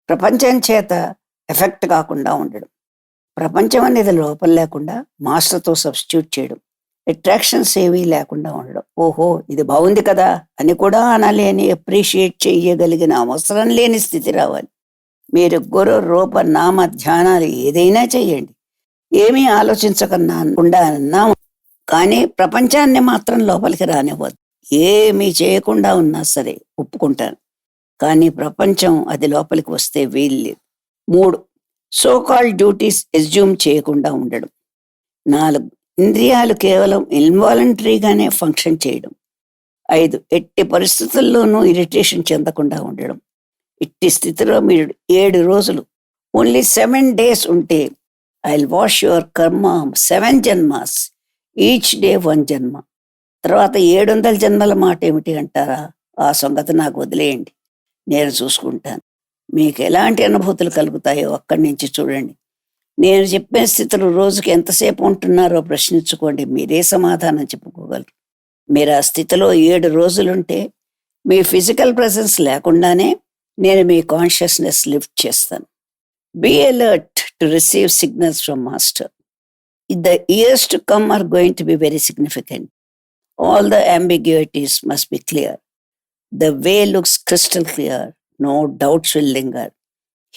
Speaker 1: ప్రపంచం చేత ఎఫెక్ట్ కాకుండా ఉండడం. ప్రపంచం అనేది లోపల లేకుండా మాస్టర్తో సబ్స్టిట్యూట్ చేయడం. అట్రాక్షన్స్ ఏవీ లేకుండా ఉండడం. ఓహో ఇది బాగుంది కదా అని కూడా అనాలి అని అప్రిషియేట్ చేయగలిగిన అవసరం లేని స్థితి రావాలి. మీరు గురు రూప నామ ధ్యానాలు ఏదైనా చెయ్యండి, ఏమీ ఆలోచించకుండా అన్నా, కానీ ప్రపంచాన్ని మాత్రం లోపలికి రానివ్వద్దు. ఏమీ చేయకుండా ఉన్నా సరే ఒప్పుకుంటాను, కానీ ప్రపంచం అది లోపలికి వస్తే వీల్లేదు. 3, సో కాల్డ్ డ్యూటీస్ ఎస్యూమ్ చేయకుండా ఉండడం. 4, ఇంద్రియాలు కేవలం ఇన్వాలంటరీగానే ఫంక్షన్ చేయడం. 5, ఎట్టి పరిస్థితుల్లోనూ ఇరిటేషన్ చెందకుండా ఉండడం. ఇట్టి స్థితిలో మీరు 7 రోజులు, ఓన్లీ 7 days ఉంటే ఐ విల్ వాష్ యువర్ కర్మ 7 జన్మాస్, ఈచ్ డే 1 జన్మ. తర్వాత 700 జన్మల మాట ఏమిటి అంటారా? ఆ సంగతి నాకు వదిలేయండి, నేను చూసుకుంటాను. మీకు ఎలాంటి అనుభూతులు కలుగుతాయో అక్కడి నుంచి చూడండి. నేను చెప్పిన స్థితులు రోజుకి ఎంతసేపు ఉంటున్నారో ప్రశ్నించుకోండి. మీరే సమాధానం చెప్పుకోగలరు. మీరు ఆ స్థితిలో 7 రోజులుంటే మీ ఫిజికల్ ప్రెసెన్స్ లేకుండానే నేను మీ కాన్షియస్నెస్ లిఫ్ట్ చేస్తాను. Be alert to receive signals from master. The years to come are going to be very significant. All the ambiguities must be clear. The way looks crystal clear. No doubts will linger.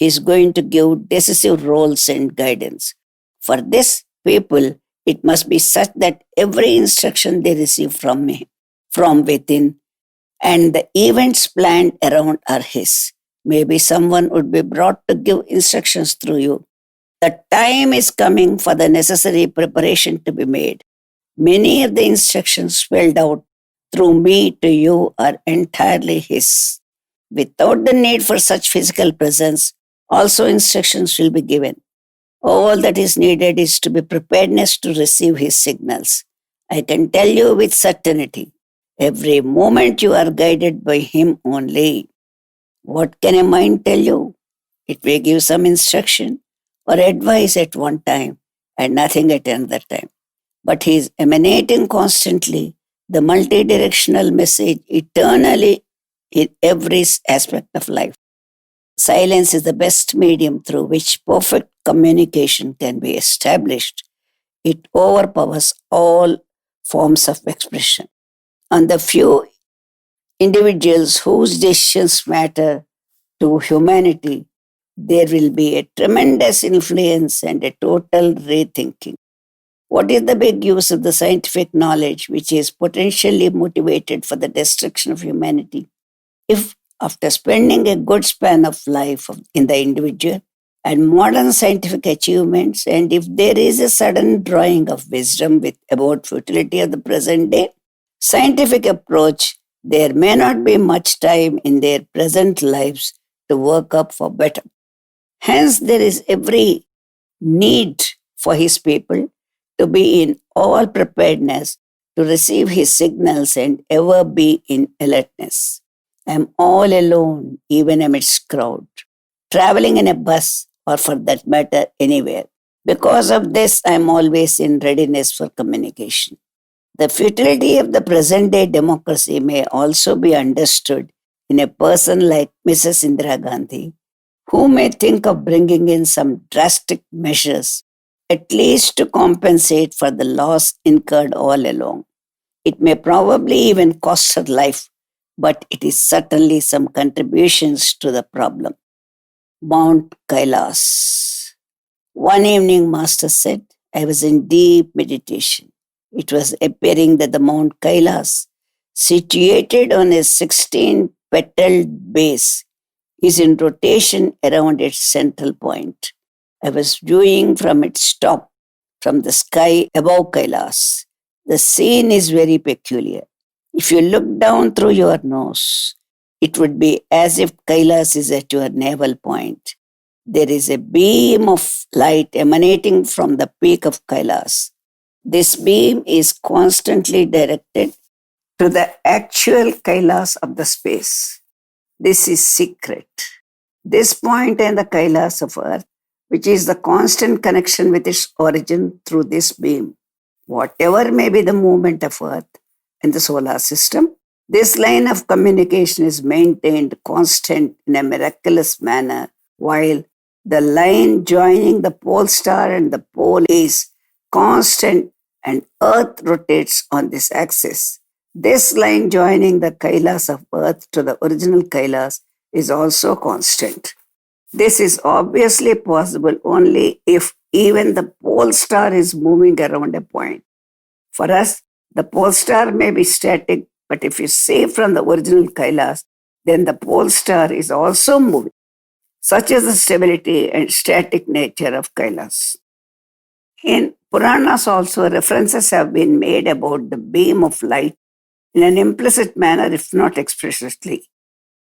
Speaker 1: He is going to give decisive roles and guidance. For this people, it must be such that every instruction they receive from within, and the events planned around are his. Maybe someone would be brought to give instructions through you. The time is coming for the necessary preparation to be made. Many of the instructions spelled out through me to you are entirely his. Without the need for such physical presence, also instructions will be given. All that is needed is to be preparedness to receive his signals. I can tell you with certainty, every moment you are guided by him only. What can a mind tell you? It may give some instruction or advice at one time and nothing at another time. But he is emanating constantly the multidirectional message eternally in every aspect of life. Silence is the best medium through which perfect communication can be established. It overpowers all forms of expression. On the few individuals whose decisions matter to humanity, there will be a tremendous influence and a total rethinking. What is the big use of the scientific knowledge which is potentially motivated for the destruction of humanity? If, after spending a good span of life in the individual and modern scientific achievements, and if there is a sudden drawing of wisdom about futility of the present day scientific approach, there may not be much time in their present lives to work up for better. Hence, there is every need for his people to be in all preparedness to receive his signals and ever be in alertness. I am all alone, even amidst crowd, traveling in a bus or for that matter anywhere. Because of this, I am always in readiness for communication. The futility of the present day democracy may also be understood in a person like Mrs. Indira Gandhi, who may think of bringing in some drastic measures, at least to compensate for the loss incurred all along. It may probably even cost her life, but it is certainly some contributions to the problem. Mount Kailas. One evening, Master said, I was in deep meditation. It was appearing that the Mount Kailas, situated on a 16-petaled base, is in rotation around its central point. I was viewing from its top, from the sky above Kailas. The scene is very peculiar. If you look down through your nose, it would be as if Kailas is at your navel point. There is a beam of light emanating from the peak of Kailas. This beam is constantly directed to the actual Kailas of the space. This is secret. This point and the Kailas of Earth, which is the constant connection with its origin through this beam, whatever may be the movement of Earth in the solar system, this line of communication is maintained constant in a miraculous manner, while the line joining the pole star and the pole is constant and Earth rotates on this axis. This line joining the Kailas of Earth to the original Kailas is also constant. This is obviously possible only if even the pole star is moving around a point. For us, the pole star may be static, but if you see from the original Kailas, then the pole star is also moving. Such is the stability and static nature of Kailas. In Puranas also, references have been made about the beam of light in an implicit manner, if not explicitly.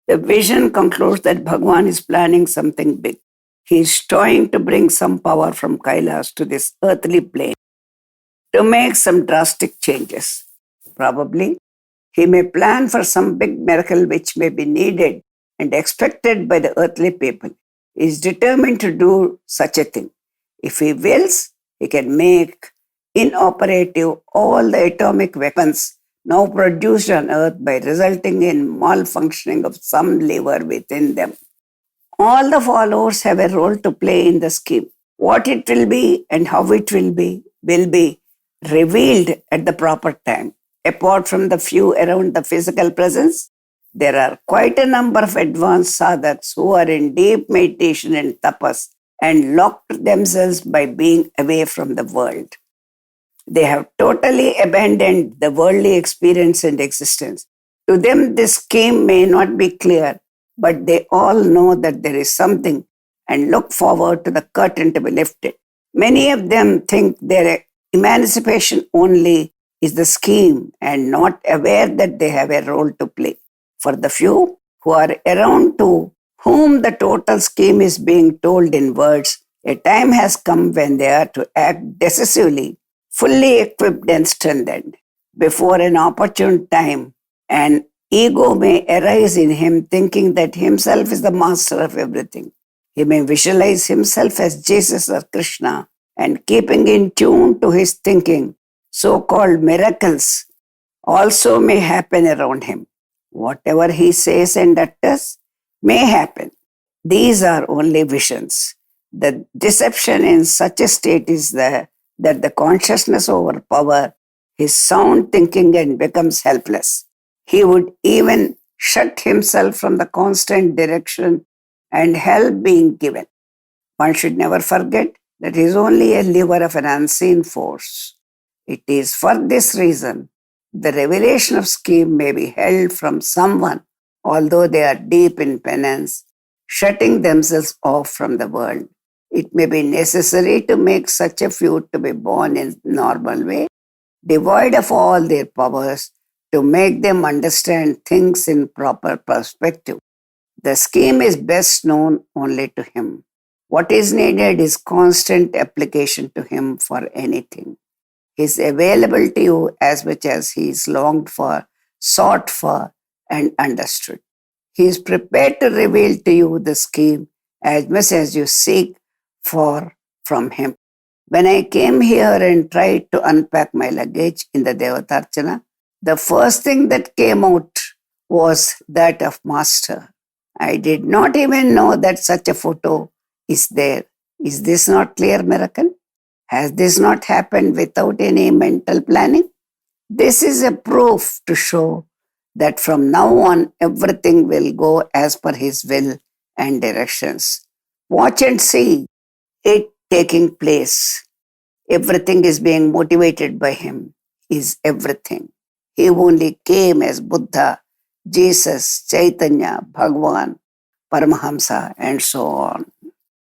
Speaker 1: The vision concludes that Bhagwan is planning something big. He is trying to bring some power from Kailas to this earthly plane to make some drastic changes. Probably, he may plan for some big miracle which may be needed and expected by the earthly people, is determined to do such a thing. If he wills, he can make inoperative all the atomic weapons now produced on earth by resulting in malfunctioning of some lever within them. All the followers have a role to play in the scheme. What it will be and how it will be revealed at the proper time. Apart from the few around the physical presence, there are quite a number of advanced sadhaks who are in deep meditation and tapas and locked themselves by being away from the world. They have totally abandoned the worldly experience and existence. To them, this scheme may not be clear, but they all know that there is something and look forward to the curtain to be lifted. Many of them think their emancipation only is the scheme and not aware that they have a role to play. For the few who are around to whom the total scheme is being told in words, a time has come when they are to act decisively, fully equipped and strengthened. Before an opportune time, an ego may arise in him thinking that himself is the master of everything. He may visualize himself as Jesus or Krishna, and keeping in tune to his thinking, so-called miracles also may happen around him. Whatever he says and utters may happen. These are only visions. The deception in such a state is that the consciousness overpowers his sound thinking and becomes helpless. He would even shut himself from the constant direction and help being given. One should never forget that he is only a lever of an unseen force. It is for this reason the revelation of scheme may be held from someone, although they are deep in penance, shutting themselves off from the world. It may be necessary to make such a few to be born in normal way, devoid of all their powers, to make them understand things in proper perspective. The scheme is best known only to him. What is needed is constant application to him for anything. He is available to you as much as he is longed for, sought for, and understood. He is prepared to reveal to you the scheme as much as you seek for from him. When I came here and tried to unpack my luggage in the Devatarchana, the first thing that came out was that of Master. I did not even know that such a photo is there. Is this not clear miracle? Has this not happened without any mental planning? This is a proof to show that from now on everything will go as per his will and directions. Watch and see it taking place. Everything is being motivated by him. He is everything. He only came as Buddha, Jesus, Chaitanya, Bhagwan, Paramahamsa, and so on.